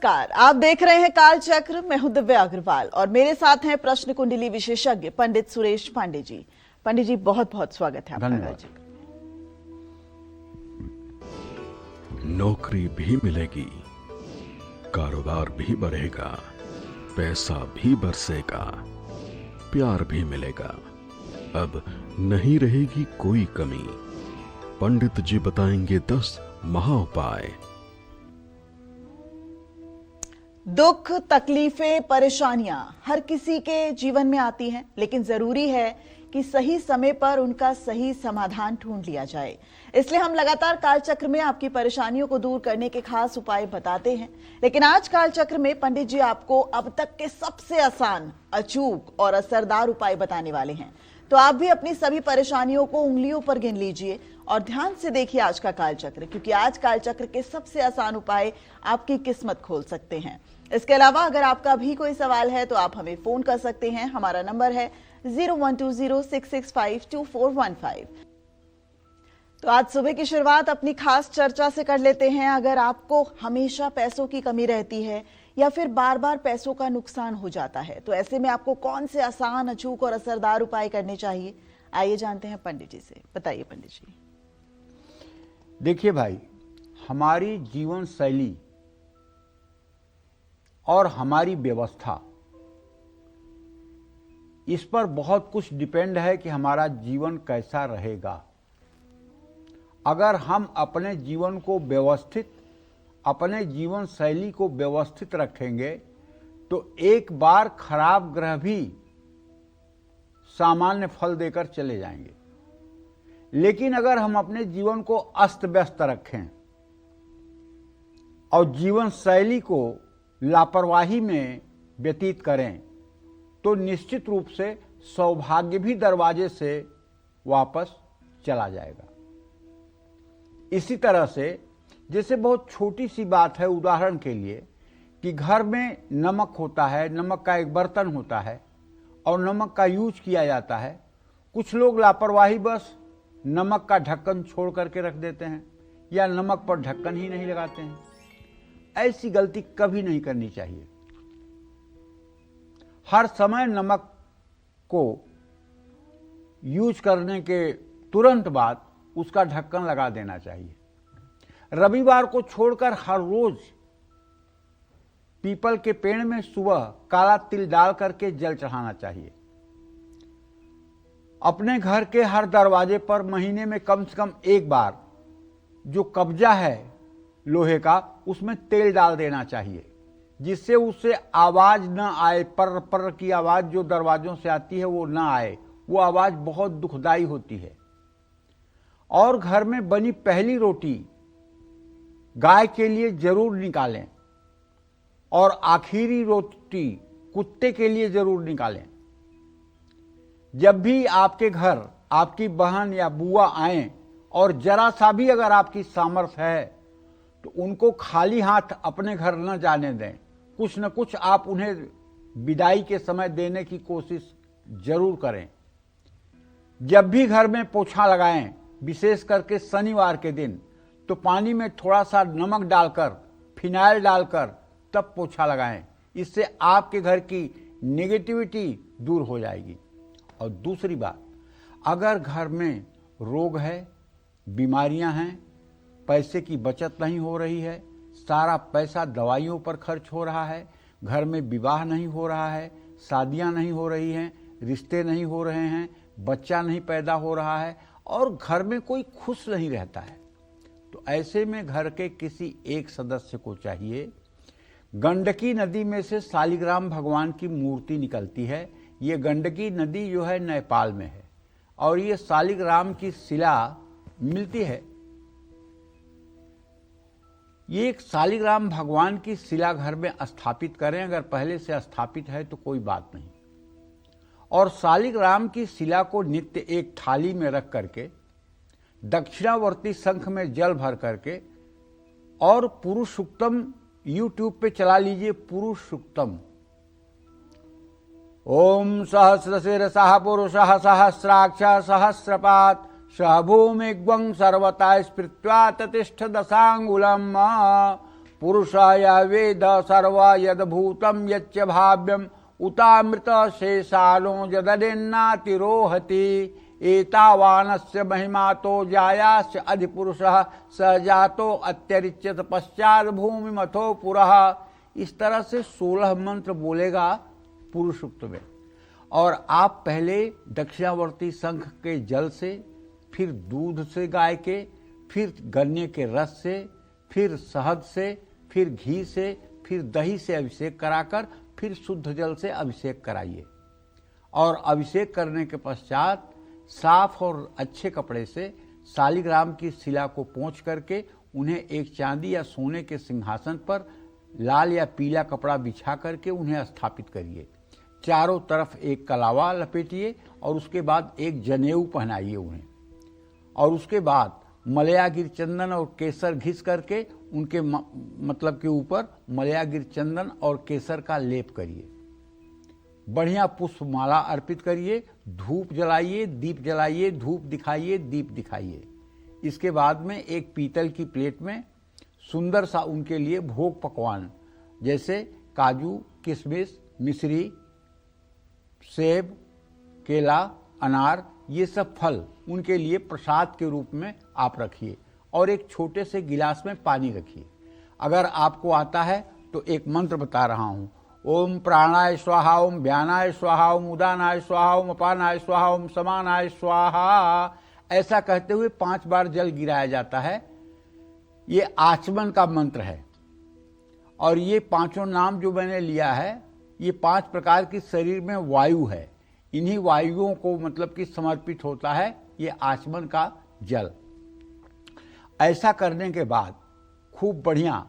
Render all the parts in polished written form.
नमस्कार, आप देख रहे हैं काल चक्र। मैं हूं दिव्या अग्रवाल और मेरे साथ हैं प्रश्न कुंडली विशेषज्ञ पंडित सुरेश पांडे जी। पंडित जी, बहुत बहुत स्वागत है आपका। धन्यवाद। नौकरी भी मिलेगी, कारोबार भी बढ़ेगा, पैसा भी बरसेगा, प्यार भी मिलेगा, अब नहीं रहेगी कोई कमी। पंडित जी बताएंगे 10 महाउपाय। दुख, तकलीफें, परेशानियां हर किसी के जीवन में आती हैं, लेकिन जरूरी है कि सही समय पर उनका सही समाधान ढूंढ लिया जाए। इसलिए हम लगातार कालचक्र में आपकी परेशानियों को दूर करने के खास उपाय बताते हैं। लेकिन आज कालचक्र में पंडित जी आपको अब तक के सबसे आसान, अचूक और असरदार उपाय बताने वाले हैं। तो आप भी अपनी सभी परेशानियों को उंगलियों पर गिन लीजिए और ध्यान से देखिए आज का कालचक्र, क्योंकि आज कालचक्र के सबसे आसान उपाय आपकी किस्मत खोल सकते हैं। इसके अलावा अगर आपका भी कोई सवाल है तो आप हमें फोन कर सकते हैं। हमारा नंबर है 0120665241 तो आज सुबह की शुरुआत अपनी खास चर्चा से कर लेते हैं। अगर आपको हमेशा पैसों की कमी रहती है या फिर बार बार पैसों का नुकसान हो जाता है, तो ऐसे में आपको कौन से आसान, अचूक और असरदार उपाय करने चाहिए? आइए जानते हैं पंडित जी से। बताइए पंडित जी। देखिए भाई, हमारी जीवन शैली और हमारी व्यवस्था, इस पर बहुत कुछ डिपेंड है कि हमारा जीवन कैसा रहेगा। अगर हम अपने जीवन को व्यवस्थित, अपने जीवन शैली को व्यवस्थित रखेंगे तो एक बार खराब ग्रह भी सामान्य फल देकर चले जाएंगे। लेकिन अगर हम अपने जीवन को अस्त व्यस्त रखें और जीवन शैली को लापरवाही में व्यतीत करें तो निश्चित रूप से सौभाग्य भी दरवाजे से वापस चला जाएगा। इसी तरह से जैसे बहुत छोटी सी बात है, उदाहरण के लिए कि घर में नमक होता है, नमक का एक बर्तन होता है और नमक का यूज किया जाता है। कुछ लोग लापरवाही बस नमक का ढक्कन छोड़ करके रख देते हैं या नमक पर ढक्कन ही नहीं लगाते हैं। ऐसी गलती कभी नहीं करनी चाहिए। हर समय नमक को यूज करने के तुरंत बाद उसका ढक्कन लगा देना चाहिए। रविवार को छोड़कर हर रोज पीपल के पेड़ में सुबह काला तिल डाल करके जल चढ़ाना चाहिए। अपने घर के हर दरवाजे पर महीने में कम से कम एक बार जो कब्जा है लोहे का, उसमें तेल डाल देना चाहिए, जिससे उससे आवाज न आए। पर पर की आवाज जो दरवाजों से आती है वो ना आए। वो आवाज बहुत दुखदाई होती है। और घर में बनी पहली रोटी गाय के लिए जरूर निकालें और आखिरी रोटी कुत्ते के लिए जरूर निकालें। जब भी आपके घर आपकी बहन या बुआ आए और जरा सा भी अगर आपकी सामर्थ्य है तो उनको खाली हाथ अपने घर न जाने दें। कुछ न कुछ आप उन्हें विदाई के समय देने की कोशिश जरूर करें। जब भी घर में पोछा लगाएं, विशेष करके शनिवार के दिन, तो पानी में थोड़ा सा नमक डालकर, फिनाइल डालकर तब पोछा लगाएं। इससे आपके घर की नेगेटिविटी दूर हो जाएगी। और दूसरी बात, अगर घर में रोग है, बीमारियां हैं, पैसे की बचत नहीं हो रही है, सारा पैसा दवाइयों पर खर्च हो रहा है, घर में विवाह नहीं हो रहा है, शादियां नहीं हो रही हैं, रिश्ते नहीं हो रहे हैं, बच्चा नहीं पैदा हो रहा है और घर में कोई खुश नहीं रहता है, तो ऐसे में घर के किसी एक सदस्य को चाहिए, गंडकी नदी में से शालिग्राम भगवान की मूर्ति निकलती है। ये गंडकी नदी जो है नेपाल में है और ये शालिग्राम की शिला मिलती है। ये एक शालिग्राम भगवान की शिला घर में स्थापित करें। अगर पहले से स्थापित है तो कोई बात नहीं। और शालिग्राम की शिला को नित्य एक थाली में रख करके दक्षिणावर्ती शंख में जल भर करके और पुरुष सूक्तम यूट्यूब पे चला लीजिए। पुरुष सूक्तम, ओम सहस्रशिरसः पुरुषः सहस्राक्ष सहस्रपात् सह भूमिग्वं सर्वता स्पृत्वा ततिष्ठ दशांगुलम पुरुषः यः वेद सर्व यद्भूतं यच्च भाव्यम् उतामृत शेषालो यदन्नातिरोहति एतावानस्य महिमा तो जायास्य अधिपुरुषः स जातो अत्यरिच्यत पश्चात भूमि मथो पुरः। इस तरह से 16 मंत्र बोलेगा पुरुष सूक्त में। और आप पहले दक्षिणावर्ती शंख के जल से, फिर दूध से गाय के, फिर गन्ने के रस से, फिर शहद से, फिर घी से, फिर दही से अभिषेक कराकर फिर शुद्ध जल से अभिषेक कराइए। और अभिषेक करने के पश्चात साफ और अच्छे कपड़े से शालिग्राम की शिला को पोंछ करके उन्हें एक चांदी या सोने के सिंहासन पर लाल या पीला कपड़ा बिछा करके उन्हें स्थापित करिए। चारों तरफ एक कलावा लपेटिए और उसके बाद एक जनेऊ पहनाइए उन्हें। और उसके बाद मलयागिर चंदन और केसर घिस करके उनके मतलब के ऊपर मलयागिर चंदन और केसर का लेप करिए। बढ़िया पुष्प माला अर्पित करिए, धूप जलाइए, दीप जलाइए, धूप दिखाइए, दीप दिखाइए। इसके बाद में एक पीतल की प्लेट में सुंदर सा उनके लिए भोग पकवान जैसे काजू, किशमिश, मिश्री, सेब, केला, अनार, ये सब फल उनके लिए प्रसाद के रूप में आप रखिए। और एक छोटे से गिलास में पानी रखिए। अगर आपको आता है तो एक मंत्र बता रहा हूं, ओम प्राणाय स्वाहा, ओम व्यानाय स्वाहा, ओम उदानाय स्वाहा, ओम अपानाय स्वाहा, ओम समानाय स्वाहा, ऐसा कहते हुए 5 बार जल गिराया जाता है। ये आचमन का मंत्र है। और ये 5 नाम जो मैंने लिया है, ये 5 प्रकार की शरीर में वायु है। इन्हीं वायुओं को मतलब कि समर्पित होता है ये आचमन का जल। ऐसा करने के बाद खूब बढ़िया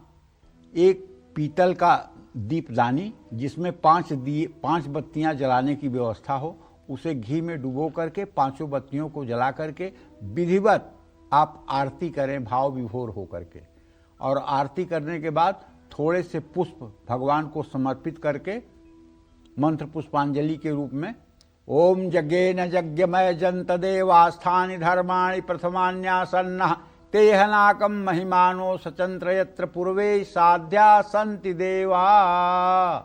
एक पीतल का दीपदानी जिसमें 5 बत्तियां जलाने की व्यवस्था हो, उसे घी में डुबो करके 5 बत्तियों को जला करके विधिवत आप आरती करें भाव विभोर हो करके। और आरती करने के बाद थोड़े से पुष्प भगवान को समर्पित करके मंत्र पुष्पांजलि के रूप में ओम यज्ञेन यज्ञमय जंत देवास्थानि धर्माणि प्रथमान्यासन्नः तेहनाकम महिमानो सचंत्र यत्र पूर्वे साध्या संति देवा,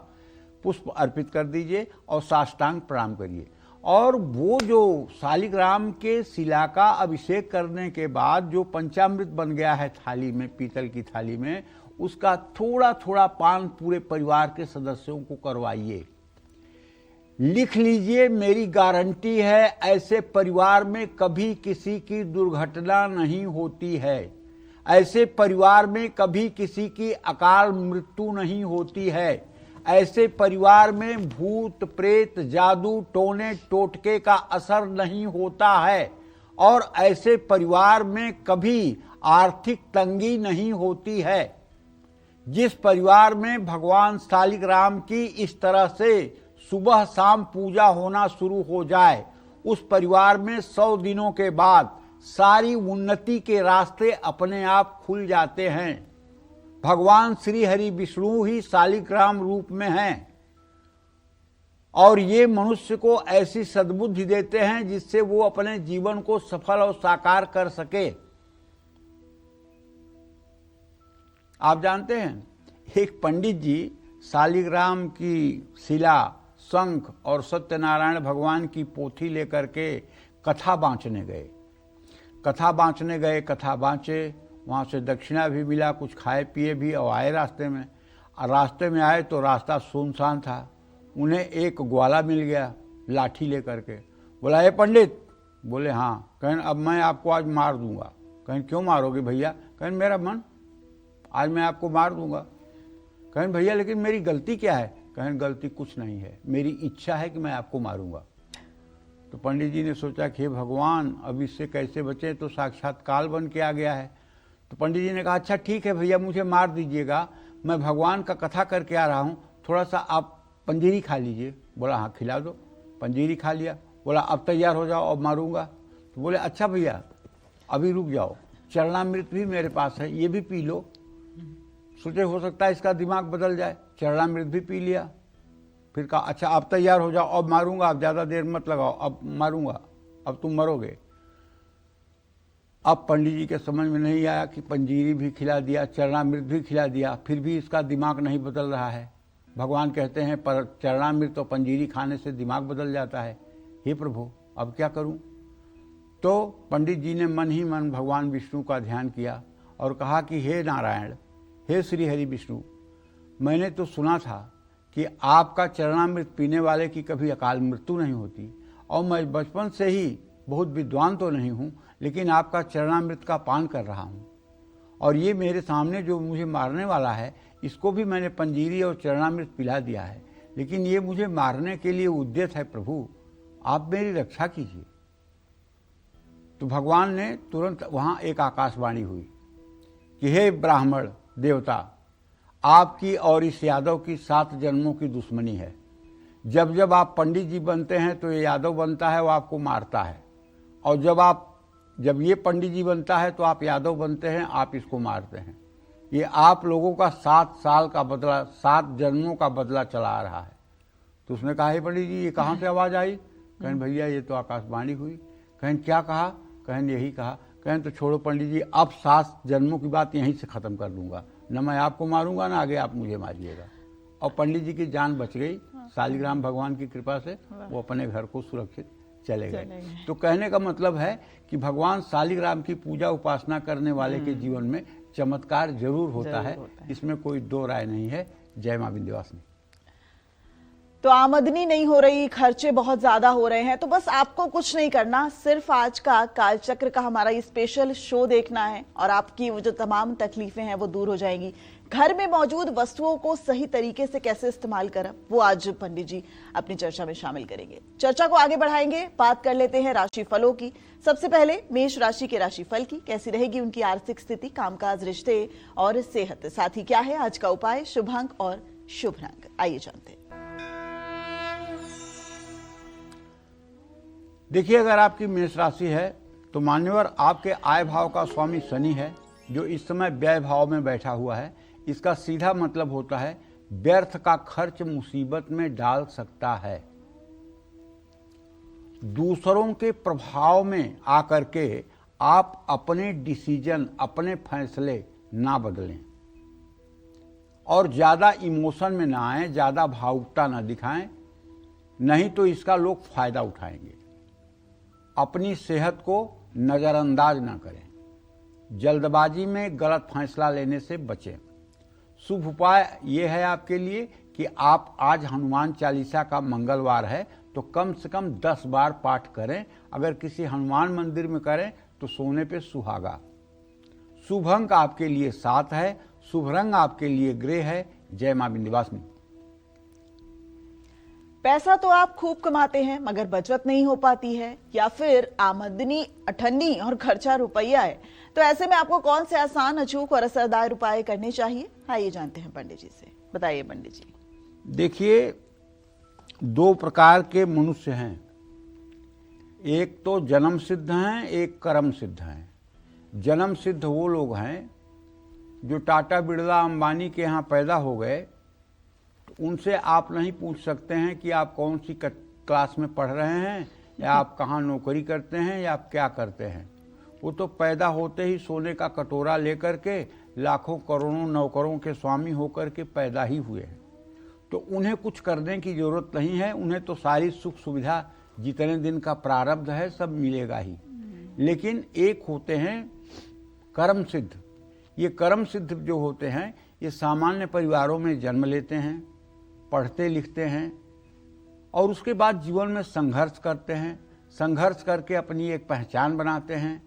पुष्प अर्पित कर दीजिए और साष्टांग प्रणाम करिए। और वो जो शालिग्राम के शिला का अभिषेक करने के बाद जो पंचामृत बन गया है थाली में, पीतल की थाली में, उसका थोड़ा थोड़ा पान पूरे परिवार के सदस्यों को करवाइए। लिख लीजिए, मेरी गारंटी है ऐसे परिवार में कभी किसी की दुर्घटना नहीं होती है। ऐसे परिवार में कभी किसी की अकाल मृत्यु नहीं होती है। ऐसे परिवार में भूत प्रेत जादू टोने टोटके का असर नहीं होता है। और ऐसे परिवार में कभी आर्थिक तंगी नहीं होती है। जिस परिवार में भगवान शालिग्राम की इस तरह से सुबह शाम पूजा होना शुरू हो जाए, उस परिवार में 100 दिनों के बाद सारी उन्नति के रास्ते अपने आप खुल जाते हैं। भगवान श्री हरि विष्णु ही शालिग्राम रूप में हैं और ये मनुष्य को ऐसी सद्बुद्धि देते हैं जिससे वो अपने जीवन को सफल और साकार कर सके। आप जानते हैं, एक पंडित जी शालिग्राम की शिला, शंख और सत्यनारायण भगवान की पोथी लेकर के कथा बांचने गए। कथा बांचे, वहाँ से दक्षिणा भी मिला, कुछ खाए पिए भी और आए रास्ते में। और रास्ते में आए तो रास्ता सुनसान था। उन्हें एक ग्वाला मिल गया लाठी लेकर के। बोला, हे पंडित। बोले, हाँ। कहें, अब मैं आपको आज मार दूंगा। कहें, क्यों मारोगे भैया? कहें, मेरा मन, आज मैं आपको मार दूंगा। कहें, भैया लेकिन मेरी गलती क्या है? कहें, गलती कुछ नहीं है, मेरी इच्छा है कि मैं आपको मारूंगा। तो पंडित जी ने सोचा कि हे भगवान, अब इससे कैसे बचे, तो साक्षात काल बन के आ गया है। तो पंडित जी ने कहा, अच्छा ठीक है भैया, मुझे मार दीजिएगा, मैं भगवान का कथा करके आ रहा हूँ, थोड़ा सा आप पंजीरी खा लीजिए। बोला, हाँ खिला दो। पंजीरी खा लिया। बोला, अब तैयार हो जाओ, अब मारूंगा। तो बोले, अच्छा भैया अभी रुक जाओ, चरणामृत भी मेरे पास है, ये भी पी लो, सोचे हो सकता है इसका दिमाग बदल जाए। चरणामृत भी पी लिया। फिर कहा, अच्छा अब तैयार हो जाओ, अब मारूंगा, अब ज़्यादा देर मत लगाओ, अब मारूंगा, अब तुम मरोगे। अब पंडित जी के समझ में नहीं आया कि पंजीरी भी खिला दिया, चरणामृत भी खिला दिया, फिर भी इसका दिमाग नहीं बदल रहा है। भगवान कहते हैं पर चरणामृत और पंजीरी खाने से दिमाग बदल जाता है। हे प्रभु, अब क्या करूं? तो पंडित जी ने मन ही मन भगवान विष्णु का ध्यान किया और कहा कि हे नारायण, हे श्री हरि विष्णु, मैंने तो सुना था कि आपका चरणामृत पीने वाले की कभी अकाल मृत्यु नहीं होती, और मैं बचपन से ही बहुत विद्वान तो नहीं हूँ, लेकिन आपका चरणामृत का पान कर रहा हूँ, और ये मेरे सामने जो मुझे मारने वाला है इसको भी मैंने पंजीरी और चरणामृत पिला दिया है, लेकिन ये मुझे मारने के लिए उद्यत है। प्रभु, आप मेरी रक्षा कीजिए। तो भगवान ने तुरंत वहाँ एक आकाशवाणी हुई कि हे ब्राह्मण देवता, आपकी और इस यादव की 7 जन्मों की दुश्मनी है। जब जब आप पंडित जी बनते हैं तो ये यादव बनता है, वो आपको मारता है, और जब ये पंडित जी बनता है तो आप यादव बनते हैं, आप इसको मारते हैं। ये आप लोगों का 7 साल का बदला, 7 जन्मों का बदला चला आ रहा है। तो उसने कहा, हे पंडित जी, ये कहाँ से आवाज़ आई? कहें भैया ये तो आकाशवाणी हुई। कहें क्या कहा? कहें यही कहा। कहें तो छोड़ो पंडित जी, अब 7 जन्मों की बात यहीं से ख़त्म कर दूंगा, न मैं आपको मारूंगा ना आगे आप मुझे मारिएगा। और पंडित जी की जान बच गई शालिग्राम भगवान की कृपा से। वो अपने घर को सुरक्षित चले गए। तो कहने का मतलब है कि भगवान शालिग्राम की पूजा उपासना करने वाले के जीवन में चमत्कार जरूर होता है, इसमें कोई दो राय नहीं है। जय मां विंध्यवासिनी। तो आमदनी नहीं हो रही, खर्चे बहुत ज्यादा हो रहे हैं, तो बस आपको कुछ नहीं करना, सिर्फ आज का कालचक्र का हमारा ये स्पेशल शो देखना है और आपकी वो जो तमाम तकलीफें हैं वो दूर हो जाएंगी। घर में मौजूद वस्तुओं को सही तरीके से कैसे इस्तेमाल करें, वो आज पंडित जी अपनी चर्चा में शामिल करेंगे। चर्चा को आगे बढ़ाएंगे, बात कर लेते हैं राशि फलों की। सबसे पहले मेष राशि के राशि फल की, कैसी रहेगी उनकी आर्थिक स्थिति, कामकाज, रिश्ते और सेहत, साथ ही क्या है आज का उपाय, शुभ अंक और शुभ रंग, आइए जानते हैं। देखिए, अगर आपकी मेष राशि है तो मान्यवर आपके आय भाव का स्वामी शनि है, जो इस समय व्यय भाव में बैठा हुआ है। इसका सीधा मतलब होता है व्यर्थ का खर्च मुसीबत में डाल सकता है। दूसरों के प्रभाव में आकर के आप अपने डिसीजन, अपने फैसले ना बदलें और ज्यादा इमोशन में ना आए, ज्यादा भावुकता ना दिखाएं, नहीं तो इसका लोग फायदा उठाएंगे। अपनी सेहत को नजरअंदाज ना करें, जल्दबाजी में गलत फैसला लेने से बचें। शुभ उपाय ये है आपके लिए कि आप आज हनुमान चालीसा का मंगलवार है तो कम से कम 10 बार पाठ करें। अगर किसी हनुमान मंदिर में करें तो सोने पे सुहागा। शुभ अंक आपके लिए 7 है, शुभ रंग आपके लिए ग्रे है। जय मां विंध्यवासिनी। पैसा तो आप खूब कमाते हैं मगर बचत नहीं हो पाती है, या फिर आमदनी अठन्नी और खर्चा रुपया है, तो ऐसे में आपको कौन से आसान, अचूक और असरदार उपाय करने चाहिए, आइए जानते हैं पंडित जी से। बताइए पंडित जी। देखिए, 2 प्रकार के मनुष्य हैं, एक तो जन्म सिद्ध हैं, एक कर्म सिद्ध हैं। जन्म सिद्ध वो लोग हैं जो टाटा, बिरला, अंबानी के यहाँ पैदा हो गए। उनसे आप नहीं पूछ सकते हैं कि आप कौन सी क्लास में पढ़ रहे हैं, या आप कहाँ नौकरी करते हैं, या आप क्या करते हैं। वो तो पैदा होते ही सोने का कटोरा लेकर के लाखों करोड़ों नौकरों के स्वामी होकर के पैदा ही हुए हैं। तो उन्हें कुछ करने की जरूरत नहीं है, उन्हें तो सारी सुख सुविधा जितने दिन का प्रारब्ध है सब मिलेगा ही। लेकिन एक होते हैं कर्म सिद्ध। ये कर्म सिद्ध जो होते हैं ये सामान्य परिवारों में जन्म लेते हैं, पढ़ते लिखते हैं और उसके बाद जीवन में संघर्ष करते हैं। संघर्ष करके अपनी एक पहचान बनाते हैं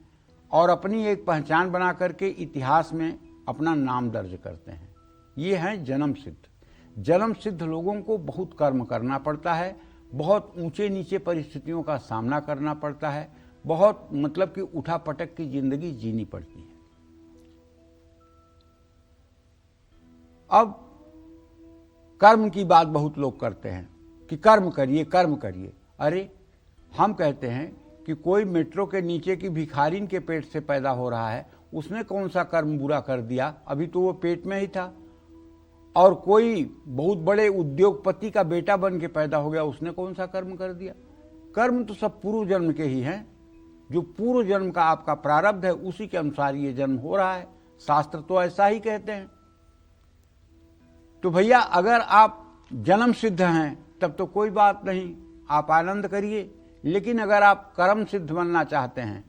और अपनी एक पहचान बना करके इतिहास में अपना नाम दर्ज करते हैं। ये हैं जन्म सिद्ध। जन्म सिद्ध लोगों को बहुत कर्म करना पड़ता है, बहुत ऊंचे नीचे परिस्थितियों का सामना करना पड़ता है, बहुत मतलब कि उठा पटक की जिंदगी जीनी पड़ती है। अब कर्म की बात बहुत लोग करते हैं कि कर्म करिए, कर्म करिए। अरे हम कहते हैं कि कोई मेट्रो के नीचे की भिखारिन के पेट से पैदा हो रहा है, उसने कौन सा कर्म बुरा कर दिया, अभी तो वो पेट में ही था। और कोई बहुत बड़े उद्योगपति का बेटा बन के पैदा हो गया, उसने कौन सा कर्म कर दिया। कर्म तो सब पूर्व जन्म के ही हैं। जो पूर्व जन्म का आपका प्रारब्ध है उसी के अनुसार ये जन्म हो रहा है। शास्त्र तो ऐसा ही कहते हैं। तो भैया अगर आप जन्म सिद्ध हैं तब तो कोई बात नहीं, आप आनंद करिए। लेकिन अगर आप कर्म सिद्ध बनना चाहते हैं,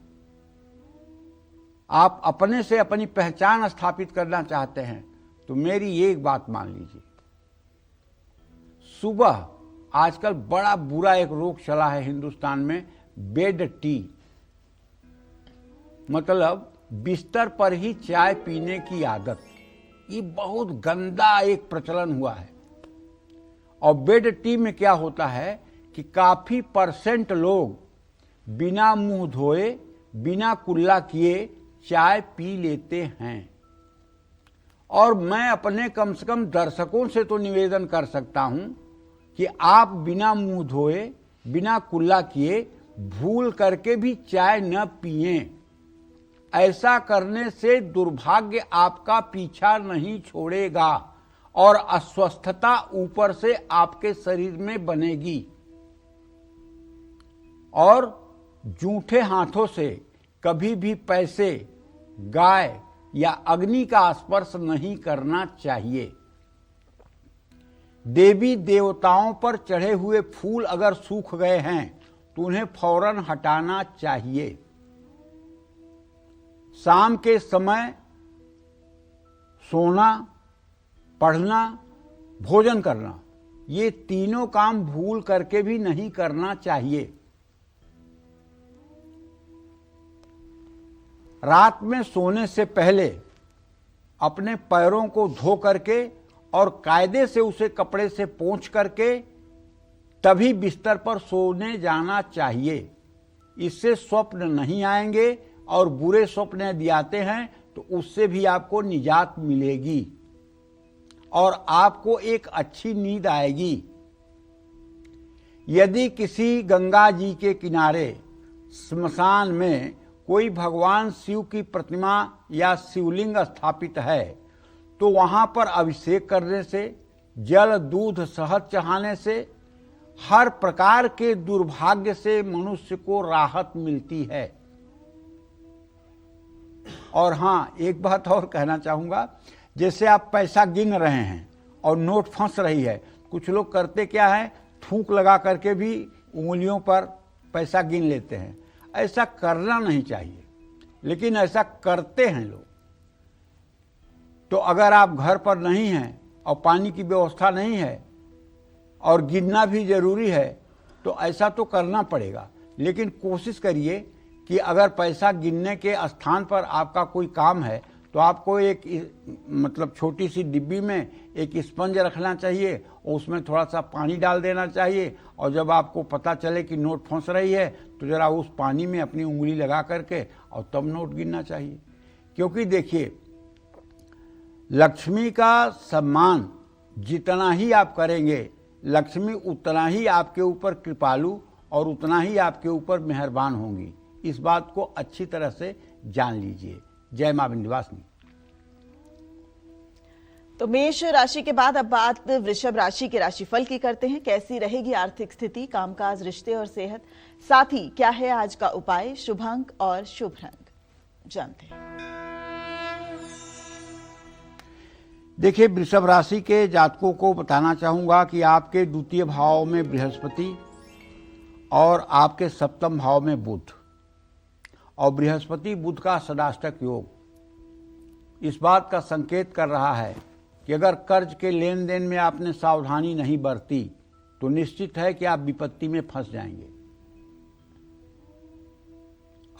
आप अपने से अपनी पहचान स्थापित करना चाहते हैं, तो मेरी एक बात मान लीजिए। सुबह आजकल बड़ा बुरा एक रोग चला है हिंदुस्तान में, बेड टी, मतलब बिस्तर पर ही चाय पीने की आदत। ये बहुत गंदा एक प्रचलन हुआ है। और बेड टी में क्या होता है कि काफी % लोग बिना मुंह धोए, बिना कुल्ला किए चाय पी लेते हैं। और मैं अपने कम से कम दर्शकों से तो निवेदन कर सकता हूं कि आप बिना मुंह धोए, बिना कुल्ला किए भूल करके भी चाय न पिएं। ऐसा करने से दुर्भाग्य आपका पीछा नहीं छोड़ेगा और अस्वस्थता ऊपर से आपके शरीर में बनेगी। और जूठे हाथों से कभी भी पैसे, गाय या अग्नि का स्पर्श नहीं करना चाहिए। देवी देवताओं पर चढ़े हुए फूल अगर सूख गए हैं तो उन्हें फौरन हटाना चाहिए। शाम के समय सोना, पढ़ना, भोजन करना, ये तीनों काम भूल करके भी नहीं करना चाहिए। रात में सोने से पहले अपने पैरों को धो करके और कायदे से उसे कपड़े से पोंछ करके तभी बिस्तर पर सोने जाना चाहिए। इससे स्वप्न नहीं आएंगे और बुरे स्वप्न यदि आते हैं तो उससे भी आपको निजात मिलेगी और आपको एक अच्छी नींद आएगी। यदि किसी गंगा जी के किनारे स्मशान में कोई भगवान शिव की प्रतिमा या शिवलिंग स्थापित है तो वहां पर अभिषेक करने से, जल, दूध, शहद चढ़ाने से हर प्रकार के दुर्भाग्य से मनुष्य को राहत मिलती है। और हाँ, एक बात और कहना चाहूंगा, जैसे आप पैसा गिन रहे हैं और नोट फंस रही है, कुछ लोग करते क्या है, थूक लगा करके भी उंगलियों पर पैसा गिन लेते हैं। ऐसा करना नहीं चाहिए, लेकिन ऐसा करते हैं लोग। तो अगर आप घर पर नहीं हैं और पानी की व्यवस्था नहीं है और गिनना भी जरूरी है तो ऐसा तो करना पड़ेगा। लेकिन कोशिश करिए कि अगर पैसा गिनने के स्थान पर आपका कोई काम है तो आपको एक मतलब छोटी सी डिब्बी में एक स्पंज रखना चाहिए और उसमें थोड़ा सा पानी डाल देना चाहिए। और जब आपको पता चले कि नोट फंस रही है तो जरा उस पानी में अपनी उंगली लगा करके और तब नोट गिनना चाहिए। क्योंकि देखिए, लक्ष्मी का सम्मान जितना ही आप करेंगे, लक्ष्मी उतना ही आपके ऊपर कृपालु और उतना ही आपके ऊपर मेहरबान होंगी। इस बात को अच्छी तरह से जान लीजिए। जय मां विंध्यवासिनी। तो मेष राशि के बाद अब बात वृषभ राशि के राशिफल की करते हैं। कैसी रहेगी आर्थिक स्थिति, कामकाज, रिश्ते और सेहत, साथ ही क्या है आज का उपाय, शुभ अंक और शुभ रंग, जानते हैं। देखिए, वृषभ राशि के जातकों को बताना चाहूंगा कि आपके द्वितीय भाव में बृहस्पति और आपके सप्तम भाव में बुध, और बृहस्पति बुध का सदाष्टक योग इस बात का संकेत कर रहा है कि अगर कर्ज के लेन देन में आपने सावधानी नहीं बरती तो निश्चित है कि आप विपत्ति में फंस जाएंगे।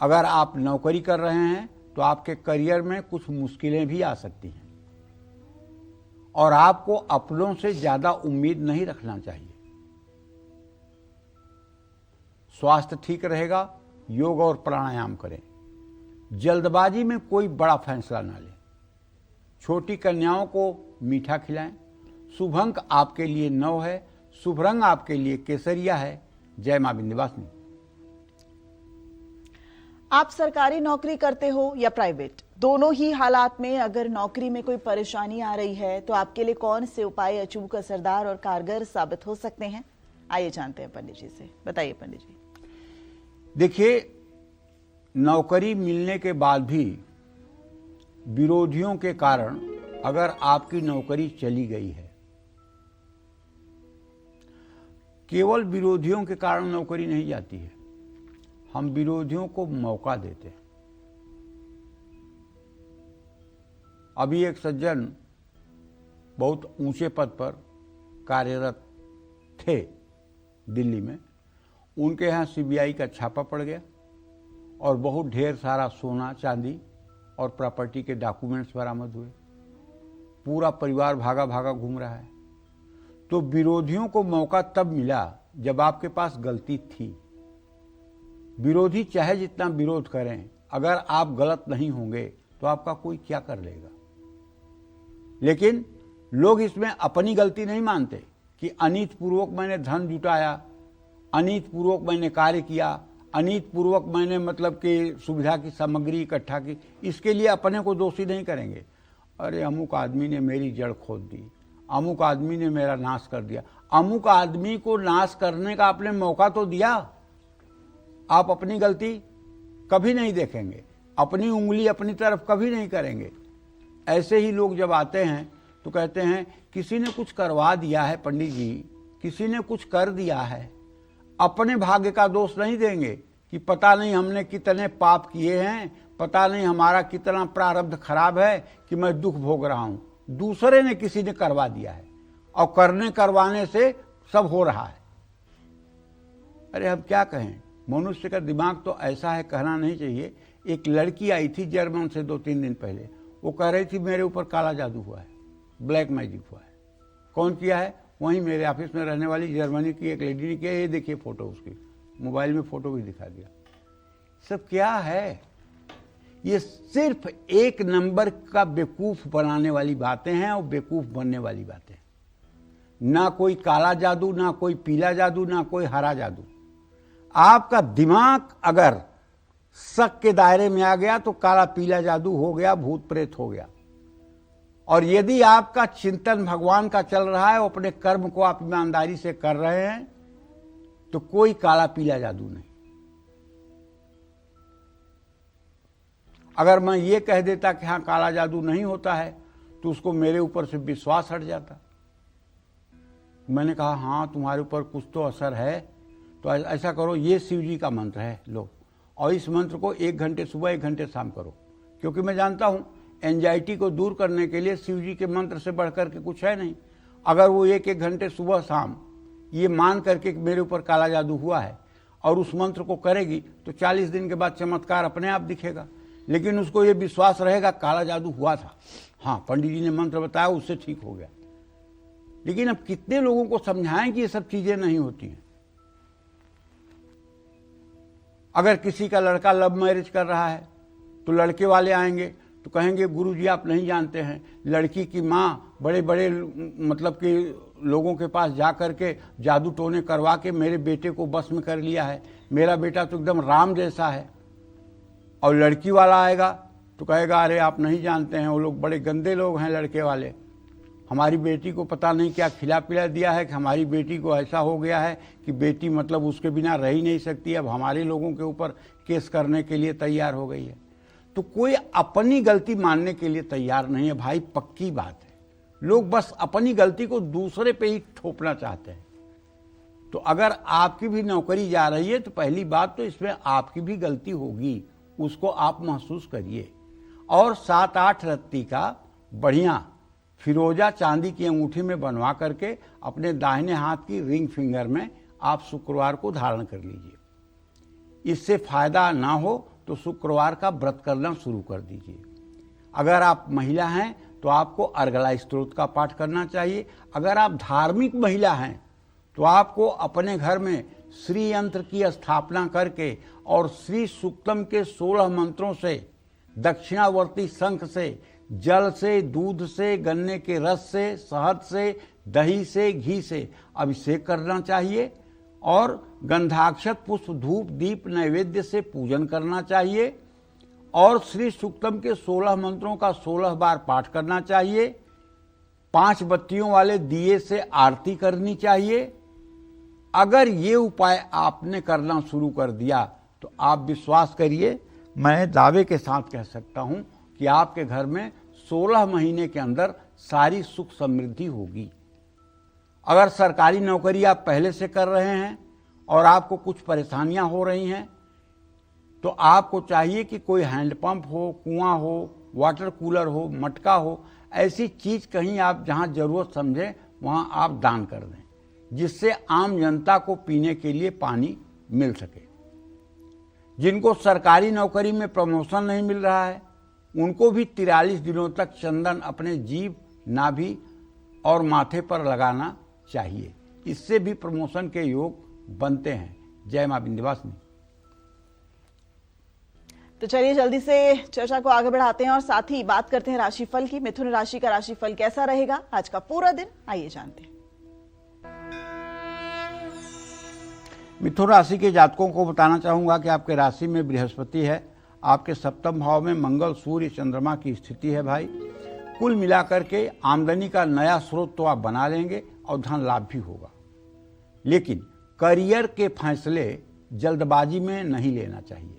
अगर आप नौकरी कर रहे हैं तो आपके करियर में कुछ मुश्किलें भी आ सकती हैं और आपको अपनों से ज्यादा उम्मीद नहीं रखना चाहिए। स्वास्थ्य ठीक रहेगा, योग और प्राणायाम करें। जल्दबाजी में कोई बड़ा फैसला ना लें। छोटी कन्याओं को मीठा खिलाएं। शुभ अंक आपके लिए 9 है, शुभ रंग आपके लिए केसरिया है। जय मां विंध्यवासिनी। आप सरकारी नौकरी करते हो या प्राइवेट, दोनों ही हालात में अगर नौकरी में कोई परेशानी आ रही है तो आपके लिए कौन से उपाय अचूक, असरदार और कारगर साबित हो सकते हैं, आइए जानते हैं पंडित जी से। बताइए पंडित जी। देखिए, नौकरी मिलने के बाद भी विरोधियों के कारण अगर आपकी नौकरी चली गई है, केवल विरोधियों के कारण नौकरी नहीं जाती है, हम विरोधियों को मौका देते हैं। अभी एक सज्जन बहुत ऊंचे पद पर कार्यरत थे दिल्ली में, उनके यहाँ सीबीआई का छापा पड़ गया और बहुत ढेर सारा सोना चांदी और प्रॉपर्टी के डॉक्यूमेंट्स बरामद हुए। पूरा परिवार भागा भागा घूम रहा है। तो विरोधियों को मौका तब मिला जब आपके पास गलती थी। विरोधी चाहे जितना विरोध करें, अगर आप गलत नहीं होंगे तो आपका कोई क्या कर लेगा। लेकिन लोग इसमें अपनी गलती नहीं मानते कि अनीत पूर्वक मैंने धन जुटाया, अनीत पूर्वक मैंने कार्य किया, अनीत पूर्वक मैंने मतलब कि सुविधा की सामग्री इकट्ठा की, इसके लिए अपने को दोषी नहीं करेंगे। अरे अमुक आदमी ने मेरी जड़ खोद दी, अमुक आदमी ने मेरा नाश कर दिया। अमुक आदमी को नाश करने का आपने मौका तो दिया। आप अपनी गलती कभी नहीं देखेंगे, अपनी उंगली अपनी तरफ कभी नहीं करेंगे। ऐसे ही लोग जब आते हैं तो कहते हैं किसी ने कुछ करवा दिया है पंडित जी, किसी ने कुछ कर दिया है। अपने भाग्य का दोष नहीं देंगे कि पता नहीं हमने कितने पाप किए हैं, पता नहीं हमारा कितना प्रारब्ध खराब है कि मैं दुख भोग रहा हूं। दूसरे ने किसी ने करवा दिया है और करवाने से सब हो रहा है। अरे हम क्या कहें, मनुष्य का दिमाग तो ऐसा है, कहना नहीं चाहिए। एक लड़की आई थी जर्मन से 2-3 दिन पहले, वो कह रही थी मेरे ऊपर काला जादू हुआ है, ब्लैक मैजिक हुआ है। कौन किया है? वहीं मेरे ऑफिस में रहने वाली जर्मनी की एक लेडी ने किया। ये देखिए फोटो, उसकी मोबाइल में फोटो भी दिखा दिया। सब क्या है? ये सिर्फ एक नंबर का बेवकूफ बनाने वाली बातें हैं और बेवकूफ बनने वाली बातें। ना कोई काला जादू, ना कोई पीला जादू, ना कोई हरा जादू। आपका दिमाग अगर शक के दायरे में आ गया तो काला पीला जादू हो गया, भूत प्रेत हो गया। और यदि आपका चिंतन भगवान का चल रहा है, अपने कर्म को आप ईमानदारी से कर रहे हैं, तो कोई काला पीला जादू नहीं। अगर मैं ये कह देता कि हाँ काला जादू नहीं होता है, तो उसको मेरे ऊपर से विश्वास हट जाता। मैंने कहा हाँ तुम्हारे ऊपर कुछ तो असर है, तो ऐसा करो, ये शिव जी का मंत्र है लो, और इस मंत्र को 1 घंटे सुबह 1 घंटे शाम करो। क्योंकि मैं जानता हूं एंजाइटी को दूर करने के लिए शिव जी के मंत्र से बढ़कर के कुछ है नहीं। अगर वो 1-1 घंटे सुबह शाम ये मान करके मेरे ऊपर काला जादू हुआ है और उस मंत्र को करेगी, तो 40 दिन के बाद चमत्कार अपने आप दिखेगा। लेकिन उसको ये विश्वास रहेगा काला जादू हुआ था, हाँ पंडित जी ने मंत्र बताया उससे ठीक हो गया। लेकिन अब कितने लोगों को समझाएं कि ये सब चीजें नहीं होती हैं। अगर किसी का लड़का लव मैरिज कर रहा है तो लड़के वाले आएंगे तो कहेंगे गुरुजी आप नहीं जानते हैं, लड़की की माँ बड़े बड़े मतलब कि लोगों के पास जा करके जादू टोने करवा के मेरे बेटे को बस में कर लिया है, मेरा बेटा तो एकदम राम जैसा है। और लड़की वाला आएगा तो कहेगा अरे आप नहीं जानते हैं, वो लोग बड़े गंदे लोग हैं लड़के वाले, हमारी बेटी को पता नहीं क्या खिला पिला दिया है कि हमारी बेटी को ऐसा हो गया है कि बेटी मतलब उसके बिना रह ही नहीं सकती, अब हमारे लोगों के ऊपर केस करने के लिए तैयार हो गई है। तो कोई अपनी गलती मानने के लिए तैयार नहीं है भाई, पक्की बात है। लोग बस अपनी गलती को दूसरे पे ही थोपना चाहते हैं। तो अगर आपकी भी नौकरी जा रही है तो पहली बात तो इसमें आपकी भी गलती होगी, उसको आप महसूस करिए। और 7-8 रत्ती का बढ़िया फिरोजा चांदी की अंगूठी में बनवा करके अपने दाहिने हाथ की रिंग फिंगर में आप शुक्रवार को धारण कर लीजिए। इससे फायदा ना हो तो शुक्रवार का व्रत करना शुरू कर दीजिए। अगर आप महिला हैं तो आपको अर्गला स्तोत्र का पाठ करना चाहिए। अगर आप धार्मिक महिला हैं तो आपको अपने घर में श्री यंत्र की स्थापना करके और श्री सूक्तम के 16 मंत्रों से, दक्षिणावर्ती शंख से, जल से, दूध से, गन्ने के रस से, शहद से, दही से, घी से अभिषेक करना चाहिए और गंधाक्षत पुष्प धूप दीप नैवेद्य से पूजन करना चाहिए और श्री सूक्तम के 16 मंत्रों का 16 बार पाठ करना चाहिए। 5 बत्तियों वाले दिए से आरती करनी चाहिए। अगर ये उपाय आपने करना शुरू कर दिया तो आप विश्वास करिए मैं दावे के साथ कह सकता हूं कि आपके घर में 16 महीने के अंदर सारी सुख समृद्धि होगी। अगर सरकारी नौकरी आप पहले से कर रहे हैं और आपको कुछ परेशानियां हो रही हैं, तो आपको चाहिए कि कोई हैंडपंप हो, कुआं हो, वाटर कूलर हो, मटका हो, ऐसी चीज कहीं आप जहां जरूरत समझें वहां आप दान कर दें, जिससे आम जनता को पीने के लिए पानी मिल सके। जिनको सरकारी नौकरी में प्रमोशन नहीं मिल रहा है, उनको भी 43 दिनों तक चंदन अपने जीभ, नाभि और माथे पर लगाना चाहिए। इससे भी प्रमोशन के योग बनते हैं। जय मां विंध्यवासिनी। तो चलिए जल्दी से चर्चा को आगे बढ़ाते हैं और साथ ही बात करते हैं राशिफल की। मिथुन राशि का राशिफल कैसा रहेगा आज का पूरा दिन, आइए जानते हैं। मिथुन राशि के जातकों को बताना चाहूंगा कि आपके राशि में बृहस्पति है, आपके सप्तम भाव में मंगल, सूर्य, चंद्रमा की स्थिति है। भाई, कुल मिलाकर के आमदनी का नया स्रोत तो आप बना लेंगे और धन लाभ भी होगा, लेकिन करियर के फैसले जल्दबाजी में नहीं लेना चाहिए।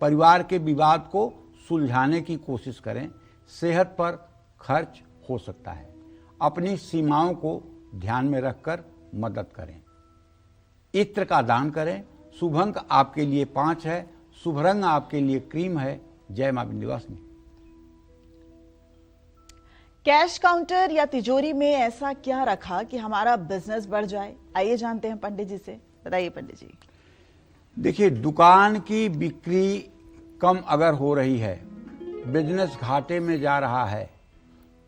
परिवार के विवाद को सुलझाने की कोशिश करें। सेहत पर खर्च हो सकता है। अपनी सीमाओं को ध्यान में रखकर मदद करें। इत्र का दान करें। शुभ अंक आपके लिए 5 है। शुभ रंग आपके लिए क्रीम है। जय मां विंध्यवासिनी। कैश काउंटर या तिजोरी में ऐसा क्या रखा कि हमारा बिजनेस बढ़ जाए? आइए जानते हैं पंडित जी से। बताइए पंडित जी। देखिए, दुकान की बिक्री कम अगर हो रही है, बिजनेस घाटे में जा रहा है,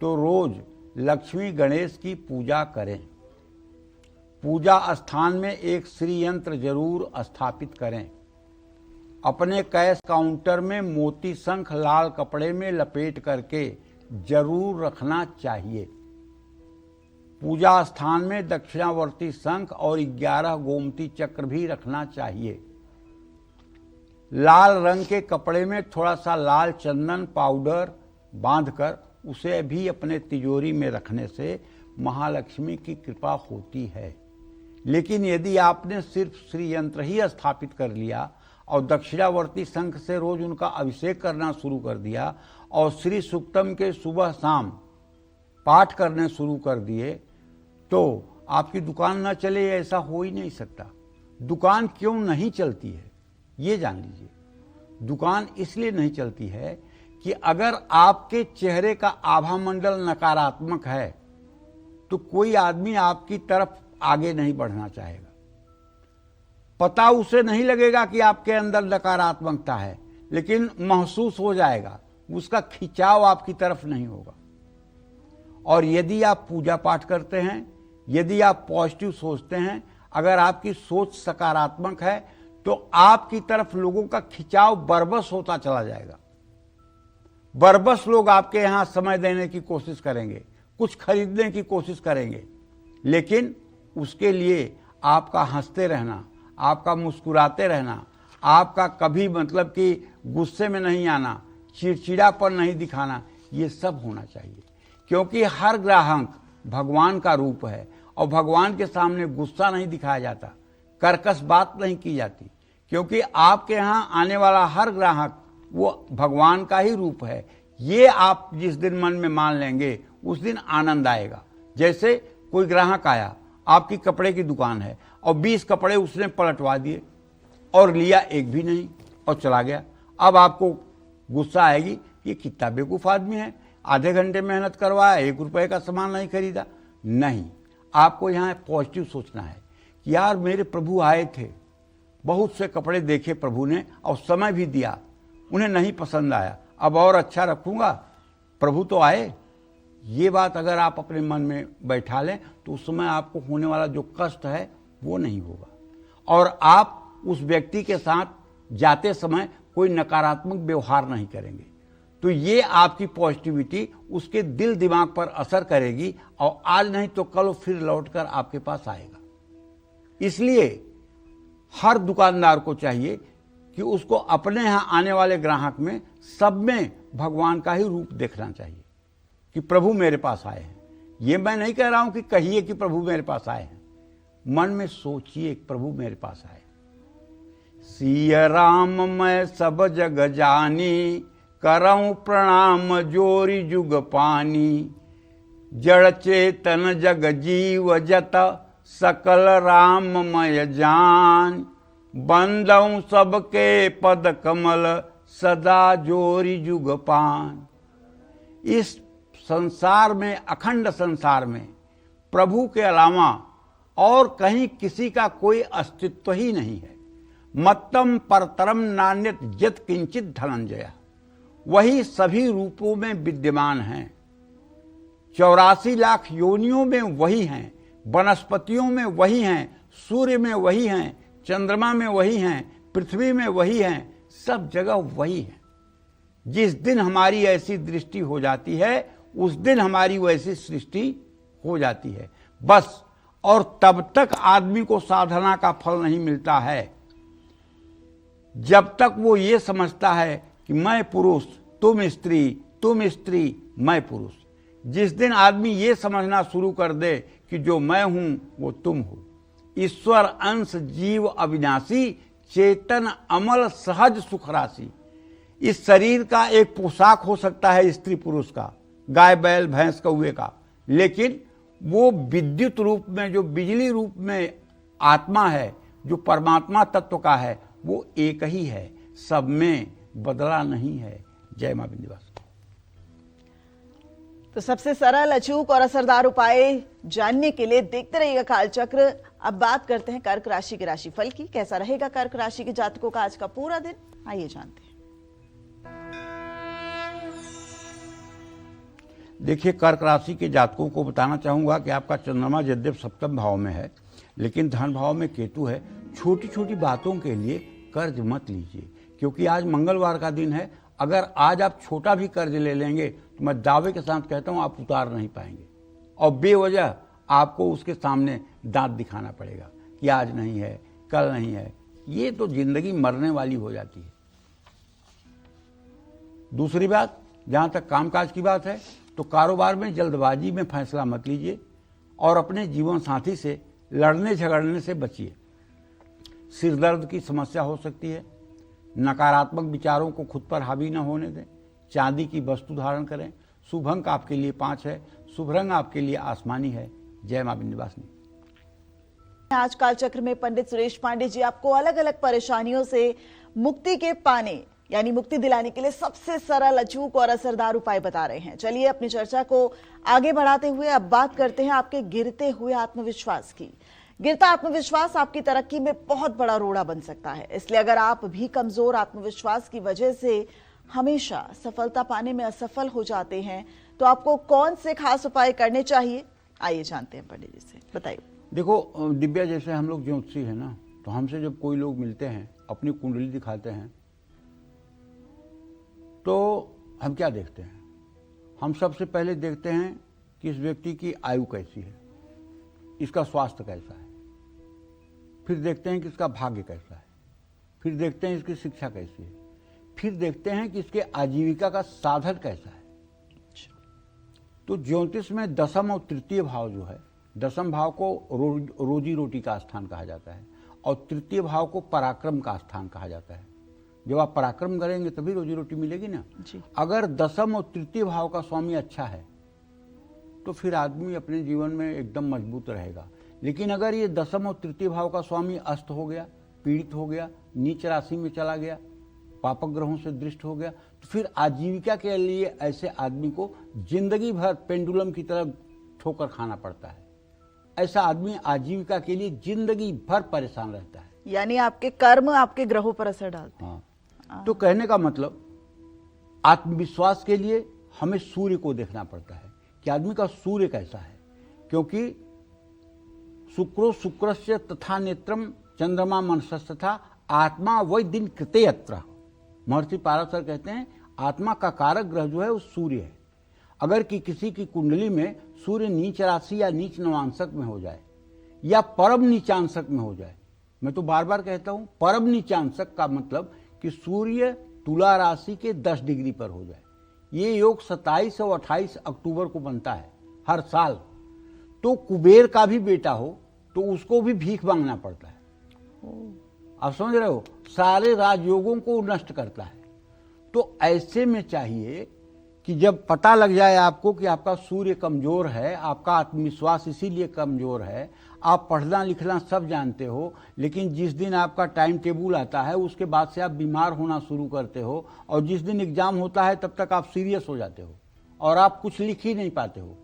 तो रोज लक्ष्मी गणेश की पूजा करें। पूजा स्थान में एक श्री यंत्र जरूर स्थापित करें। अपने कैश काउंटर में मोती शंख लाल कपड़े में लपेट करके जरूर रखना चाहिए। पूजा स्थान में दक्षिणावर्ती शंख और 11 गोमती चक्र भी रखना चाहिए। लाल रंग के कपड़े में थोड़ा सा लाल चंदन पाउडर बांधकर उसे भी अपने तिजोरी में रखने से महालक्ष्मी की कृपा होती है। लेकिन यदि आपने सिर्फ श्री यंत्र ही स्थापित कर लिया और दक्षिणावर्ती शंख से रोज उनका अभिषेक करना शुरू कर दिया और श्री सूक्तम के सुबह शाम पाठ करने शुरू कर दिए, तो आपकी दुकान न चले, ऐसा हो ही नहीं सकता। दुकान क्यों नहीं चलती है ये जान लीजिए। दुकान इसलिए नहीं चलती है कि अगर आपके चेहरे का आभा मंडल नकारात्मक है तो कोई आदमी आपकी तरफ आगे नहीं बढ़ना चाहेगा। पता उसे नहीं लगेगा कि आपके अंदर नकारात्मकता है, लेकिन महसूस हो जाएगा, उसका खिंचाव आपकी तरफ नहीं होगा। और यदि आप पूजा पाठ करते हैं, यदि आप पॉजिटिव सोचते हैं, अगर आपकी सोच सकारात्मक है, तो आपकी तरफ लोगों का खिंचाव बरबस होता चला जाएगा। बरबस लोग आपके यहां समय देने की कोशिश करेंगे, कुछ खरीदने की कोशिश करेंगे, लेकिन उसके लिए आपका हंसते रहना, आपका मुस्कुराते रहना, आपका कभी मतलब कि गुस्से में नहीं आना, चिड़चिड़ापन नहीं दिखाना, ये सब होना चाहिए। क्योंकि हर ग्राहक भगवान का रूप है और भगवान के सामने गुस्सा नहीं दिखाया जाता, कर्कश बात नहीं की जाती, क्योंकि आपके यहाँ आने वाला हर ग्राहक वो भगवान का ही रूप है। ये आप जिस दिन मन में मान लेंगे उस दिन आनंद आएगा। जैसे कोई ग्राहक आया, आपकी कपड़े की दुकान है और 20 कपड़े उसने पलटवा दिए और लिया एक भी नहीं और चला गया। अब आपको गुस्सा आएगी, ये कितना बेवकूफ़ आदमी है, आधे घंटे मेहनत करवाया, 1 रुपए का सामान नहीं खरीदा। नहीं, आपको यहाँ पॉजिटिव सोचना है कि यार मेरे प्रभु आए थे, बहुत से कपड़े देखे प्रभु ने और समय भी दिया, उन्हें नहीं पसंद आया, अब और अच्छा रखूँगा, प्रभु तो आए। ये बात अगर आप अपने मन में बैठा लें तो उस समय आपको होने वाला जो कष्ट है वो नहीं होगा और आप उस व्यक्ति के साथ जाते समय कोई नकारात्मक व्यवहार नहीं करेंगे। तो ये आपकी पॉजिटिविटी उसके दिल दिमाग पर असर करेगी और आज नहीं तो कल फिर लौटकर आपके पास आएगा। इसलिए हर दुकानदार को चाहिए कि उसको अपने यहाँ आने वाले ग्राहक में सब में भगवान का ही रूप देखना चाहिए कि प्रभु मेरे पास आए हैं। ये मैं नहीं कह रहा हूं कि कहिए कि प्रभु मेरे पास आए हैं, मन में सोचिए प्रभु मेरे पास आए। सिय राम मैं सब जग जानी, करऊं प्रणाम जोरी जुग पानी। जड़ चेतन जग जीव जत, सकल राममय जान। बंदऊं सबके पद कमल, सदा जोरी जुग पान। इस संसार में, अखंड संसार में प्रभु के अलावा और कहीं किसी का कोई अस्तित्व ही नहीं है। मत्तम परतरम नान्यत यत् किंचित धनंजय, वही सभी रूपों में विद्यमान हैं। 84 लाख योनियों में वही हैं, वनस्पतियों में वही हैं, सूर्य में वही हैं, चंद्रमा में वही हैं, पृथ्वी में वही हैं, सब जगह वही हैं। जिस दिन हमारी ऐसी दृष्टि हो जाती है उस दिन हमारी वैसी सृष्टि हो जाती है, बस। और तब तक आदमी को साधना का फल नहीं मिलता है जब तक वो ये समझता है कि मैं पुरुष, तुम स्त्री, मैं पुरुष। जिस दिन आदमी ये समझना शुरू कर दे कि जो मैं हूं वो तुम हो, ईश्वर अंश जीव अविनाशी, चेतन अमल सहज सुख राशि। इस शरीर का एक पोशाक हो सकता है स्त्री पुरुष का, गाय बैल भैंस कौवे का, लेकिन वो विद्युत रूप में, जो बिजली रूप में आत्मा है, जो परमात्मा तत्व का है, वो एक ही है, सब में बदला नहीं है। जय मां विंध्यवासिनी। तो सबसे सरल, अचूक और असरदार उपाय जानने के लिए देखते रहिएगा कालचक्र। अब बात करते हैं कर्क राशि के राशिफल की। कैसा रहेगा कर्क राशि के जातकों का आज का पूरा दिन, आइए जानते हैं। देखिए, कर्क राशि के जातकों को बताना चाहूंगा कि आपका चंद्रमा यद्यप सप्तम भाव में है, लेकिन धन भाव में केतु है। छोटी छोटी बातों के लिए कर्ज मत लीजिए, क्योंकि आज मंगलवार का दिन है। अगर आज आप छोटा भी कर्ज ले लेंगे तो मैं दावे के साथ कहता हूं आप उतार नहीं पाएंगे, और बेवजह आपको उसके सामने दांत दिखाना पड़ेगा कि आज नहीं है, कल नहीं है। ये तो जिंदगी मरने वाली हो जाती है। दूसरी बात, जहां तक कामकाज की बात है, तो कारोबार में जल्दबाजी में फैसला मत लीजिए और अपने जीवन साथी से लड़ने झगड़ने से बचिए। सिरदर्द की समस्या हो सकती है। नकारात्मक विचारों को खुद पर हावी न होने दें। चांदी की वस्तु धारण करें। शुभ अंक आपके लिए 5 है। शुभ रंग आपके लिए आसमानी है। जय मां विंध्यवासिनी। आज कालचक्र में पंडित सुरेश पांडे जी आपको अलग अलग परेशानियों से मुक्ति के पाने, यानी मुक्ति दिलाने के लिए सबसे सरल, अचूक और असरदार उपाय बता रहे हैं। चलिए अपनी चर्चा को आगे बढ़ाते हुए अब बात करते हैं आपके गिरते हुए आत्मविश्वास की। गिरता आत्मविश्वास आपकी तरक्की में बहुत बड़ा रोड़ा बन सकता है। इसलिए अगर आप भी कमजोर आत्मविश्वास की वजह से हमेशा सफलता पाने में असफल हो जाते हैं, तो आपको कौन से खास उपाय करने चाहिए, आइए जानते हैं पंडित जी से, बताइए। देखो दिव्या, जैसे हम लोग ज्योतिषी है ना, तो हमसे जब कोई लोग मिलते हैं, अपनी कुंडली दिखाते हैं, तो हम क्या देखते हैं? हम सबसे पहले देखते हैं कि इस व्यक्ति की आयु कैसी है, इसका स्वास्थ्य कैसा है, फिर देखते हैं कि इसका भाग्य कैसा है, फिर देखते हैं इसकी शिक्षा कैसी है, फिर देखते हैं कि इसके आजीविका का साधन कैसा है। तो ज्योतिष में दशम और तृतीय भाव जो है, दशम भाव को रोजी रोटी का स्थान कहा जाता है और तृतीय भाव को पराक्रम का स्थान कहा जाता है। जब आप पराक्रम करेंगे तभी रोजी रोटी मिलेगी ना जी। अगर दशम और तृतीय भाव का स्वामी अच्छा है तो फिर आदमी अपने जीवन में एकदम मजबूत रहेगा। लेकिन अगर ये दशम और तृतीय भाव का स्वामी अस्त हो गया, पीड़ित हो गया, नीच राशि में चला गया, पापक ग्रहों से दृष्ट हो गया, तो फिर आजीविका के लिए ऐसे आदमी को जिंदगी भर पेंडुलम की तरह ठोकर खाना पड़ता है। ऐसा आदमी आजीविका के लिए जिंदगी भर परेशान रहता है। यानी आपके कर्म आपके ग्रहों पर असर डालते हैं। हाँ। तो कहने का मतलब, आत्मविश्वास के लिए हमें सूर्य को देखना पड़ता है कि आदमी का सूर्य कैसा है, क्योंकि शुक्रो शुक्रस्य तथा नेत्रम चंद्रमा मनसस्तथा आत्मा वही दिन कृते यत्र। महर्षि पाराशर कहते हैं आत्मा का कारक ग्रह जो है वो सूर्य है। अगर कि किसी की कुंडली में सूर्य नीच राशि या नीच नवांशक में हो जाए या परम नीचांशक में हो जाए, मैं तो बार बार कहता हूं परम नीचांशक का मतलब कि सूर्य तुला राशि के 10 डिग्री पर हो जाए, ये योग 27 और 28 अक्टूबर को बनता है हर साल। तो कुबेर का भी बेटा हो तो उसको भी भीख मांगना पड़ता है। आप समझ रहे हो, सारे राजयोगों को नष्ट करता है। तो ऐसे में चाहिए कि जब पता लग जाए आपको कि आपका सूर्य कमजोर है, आपका आत्मविश्वास इसीलिए कमजोर है, आप पढ़ना लिखना सब जानते हो, लेकिन जिस दिन आपका टाइम टेबल आता है उसके बाद से आप बीमार होना शुरू करते हो, और जिस दिन एग्जाम होता है तब तक आप सीरियस हो जाते हो और आप कुछ लिख ही नहीं पाते हो,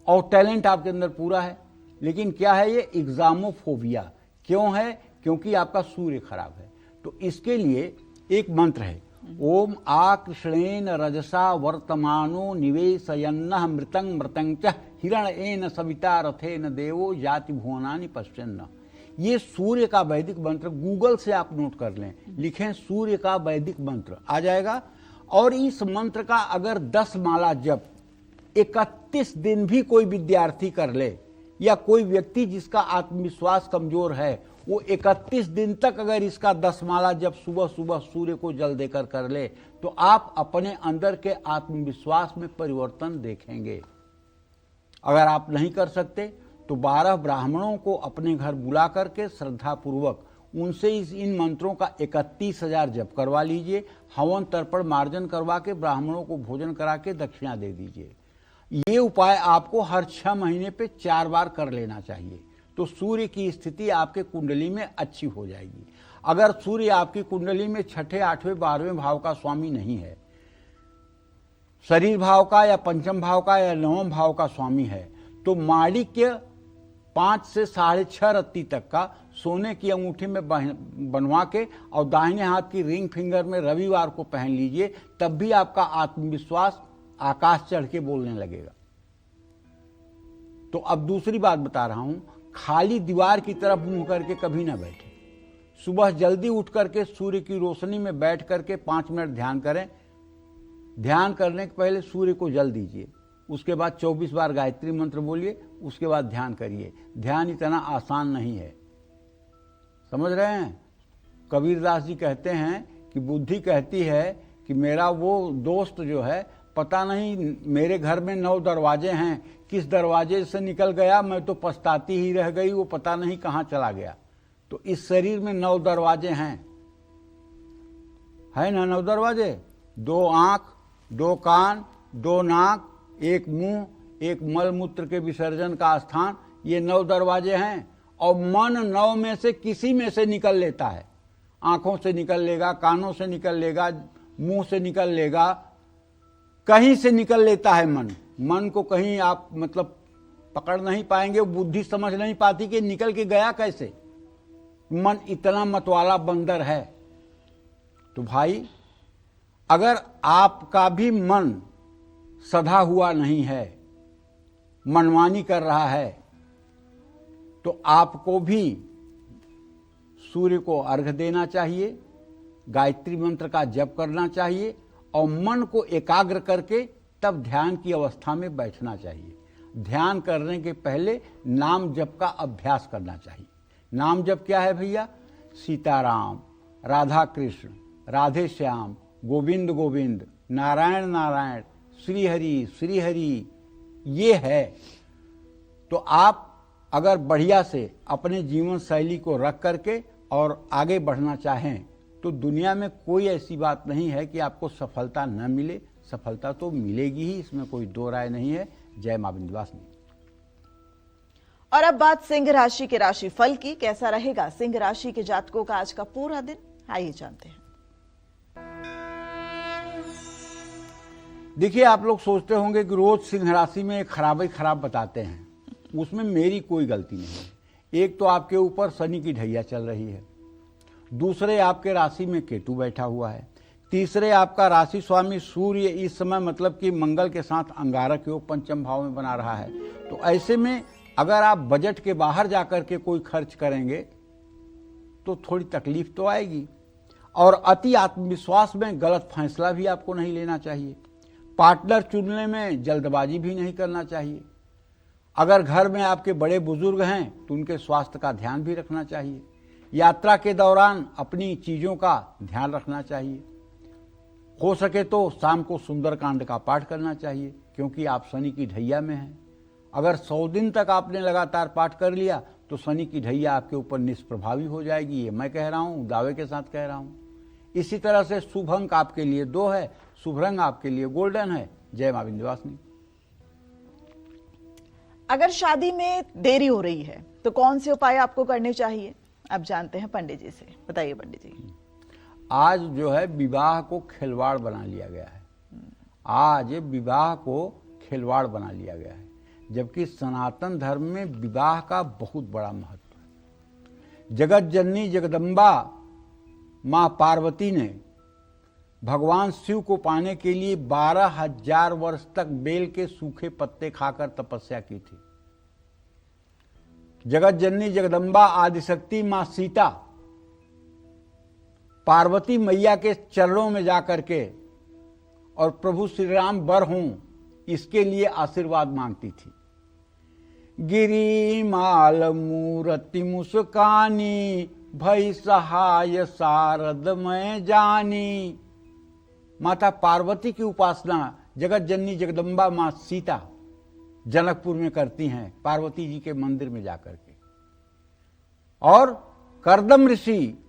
और टैलेंट आपके अंदर पूरा है, लेकिन क्या है ये एग्जामोफोबिया। क्यों है? क्योंकि आपका सूर्य खराब है। तो इसके लिए एक मंत्र है, ओम आकृष्णेन रजसा वर्तमानो निवेशयन्नः मृतं मृतं च हिरण्येन सविता रथेन देवो जाति भुवनानि पश्यन्न। ये सूर्य का वैदिक मंत्र गूगल से आप नोट कर लें, लिखें सूर्य का वैदिक मंत्र, आ जाएगा। और इस मंत्र का अगर 10 माला जप 31 दिन भी कोई विद्यार्थी कर ले, या कोई व्यक्ति जिसका आत्मविश्वास कमजोर है, वो 31 दिन तक अगर इसका 10 माला जब सुबह सुबह सूर्य को जल देकर कर ले, तो आप अपने अंदर के आत्मविश्वास में परिवर्तन देखेंगे। अगर आप नहीं कर सकते तो 12 ब्राह्मणों को अपने घर बुला करके श्रद्धा पूर्वक उनसे इन मंत्रों का 31,000 जप करवा लीजिए। हवन तर्पण मार्जन करवा के ब्राह्मणों को भोजन करा के दक्षिणा दे दीजिए। ये उपाय आपको हर 6 महीने पे 4 बार कर लेना चाहिए। तो सूर्य की स्थिति आपके कुंडली में अच्छी हो जाएगी। अगर सूर्य आपकी कुंडली में 6ठे, 8वें, 12वें भाव का स्वामी नहीं है, शरीर भाव का या पंचम भाव का या 9वें भाव का स्वामी है, तो माणिक्य 5 से 6.5 रत्ती तक का सोने की अंगूठी में बनवा के और दाहिने हाथ की रिंग फिंगर में रविवार को पहन लीजिए, तब भी आपका आत्मविश्वास आकाश चढ़ के बोलने लगेगा। तो अब दूसरी बात बता रहा हूं, खाली दीवार की तरफ मुंह करके कभी ना बैठे। सुबह जल्दी उठ करके सूर्य की रोशनी में बैठ करके 5 मिनट ध्यान करें। ध्यान करने के पहले सूर्य को जल दीजिए, उसके बाद 24 बार गायत्री मंत्र बोलिए, उसके बाद ध्यान करिए। ध्यान इतना आसान नहीं है, समझ रहे हैं। कबीरदास जी कहते हैं कि बुद्धि कहती है कि मेरा वो दोस्त जो है, पता नहीं मेरे घर में 9 दरवाजे हैं, किस दरवाजे से निकल गया, मैं तो पछताती ही रह गई, वो पता नहीं कहाँ चला गया। तो इस शरीर में 9 दरवाजे हैं, है ना 9 दरवाजे? 2 आंख, 2 कान, 2 नाक, 1 मुंह, 1 मल मूत्र के विसर्जन का स्थान, ये 9 दरवाजे हैं। और मन 9 में से किसी में से निकल लेता है। आंखों से निकल लेगा, कानों से निकल लेगा, मुंह से निकल लेगा, कहीं से निकल लेता है मन। मन को कहीं आप मतलब पकड़ नहीं पाएंगे, बुद्धि समझ नहीं पाती कि निकल के गया कैसे। मन इतना मतवाला बंदर है। तो भाई, अगर आपका भी मन सधा हुआ नहीं है, मनमानी कर रहा है, तो आपको भी सूर्य को अर्घ्य देना चाहिए, गायत्री मंत्र का जप करना चाहिए, और मन को एकाग्र करके तब ध्यान की अवस्था में बैठना चाहिए। ध्यान करने के पहले नाम जप का अभ्यास करना चाहिए। नाम जप क्या है भैया? सीताराम, राधा कृष्ण, राधे श्याम, गोविंद गोविंद, नारायण नारायण, श्री हरि श्री हरि, ये है। तो आप अगर बढ़िया से अपने जीवन शैली को रख करके और आगे बढ़ना चाहें, तो दुनिया में कोई ऐसी बात नहीं है कि आपको सफलता न मिले। सफलता तो मिलेगी ही, इसमें कोई दो राय नहीं है। जय मां विंध्यवासिनी। और अब बात सिंह राशि के राशि फल की। कैसा रहेगा सिंह राशि के जातकों का आज का पूरा दिन, आइए जानते हैं। देखिए, आप लोग सोचते होंगे कि रोज सिंह राशि में खराब ही खराब बताते हैं, उसमें मेरी कोई गलती नहीं है। एक तो आपके ऊपर शनि की ढैया चल रही है, दूसरे आपके राशि में केतु बैठा हुआ है, तीसरे आपका राशि स्वामी सूर्य इस समय मतलब कि मंगल के साथ अंगारक योग पंचम भाव में बना रहा है। तो ऐसे में अगर आप बजट के बाहर जाकर के कोई खर्च करेंगे तो थोड़ी तकलीफ तो आएगी। और अति आत्मविश्वास में गलत फैसला भी आपको नहीं लेना चाहिए। पार्टनर चुनने में जल्दबाजी भी नहीं करना चाहिए। अगर घर में आपके बड़े बुजुर्ग हैं तो उनके स्वास्थ्य का ध्यान भी रखना चाहिए। यात्रा के दौरान अपनी चीजों का ध्यान रखना चाहिए। हो सके तो शाम को सुंदरकांड का पाठ करना चाहिए, क्योंकि आप शनि की ढैया में हैं। अगर 100 दिन तक आपने लगातार पाठ कर लिया तो शनि की ढैया आपके ऊपर निष्प्रभावी हो जाएगी। ये मैं कह रहा हूं, दावे के साथ कह रहा हूं। इसी तरह से शुभ अंक आपके लिए 2 है, शुभ रंग आपके लिए गोल्डन है। जय मां विंध्यवासिनी। अगर शादी में देरी हो रही है तो कौन से उपाय आपको करने चाहिए? अब जानते हैं पंडित जी से। बताइए पंडित जी। आज जो है विवाह को खिलवाड़ बना लिया गया है। आज विवाह को खिलवाड़ बना लिया गया है, जबकि सनातन धर्म में विवाह का बहुत बड़ा महत्व है। जगत जननी जगदम्बा मां पार्वती ने भगवान शिव को पाने के लिए 12,000 वर्ष तक बेल के सूखे पत्ते खाकर तपस्या की थी। जगत जननी जगदम्बा आदिशक्ति मां सीता पार्वती मैया के चरणों में जाकर के और प्रभु श्री राम वर हों इसके लिए आशीर्वाद मांगती थी। गिरिमाल मूर्ति मुस्कानी भई सहाय शारद मैं जानी। माता पार्वती की उपासना जगत जननी जगदम्बा मां सीता जनकपुर में करती हैं, पार्वती जी के मंदिर में जाकर के। और करदम ऋषि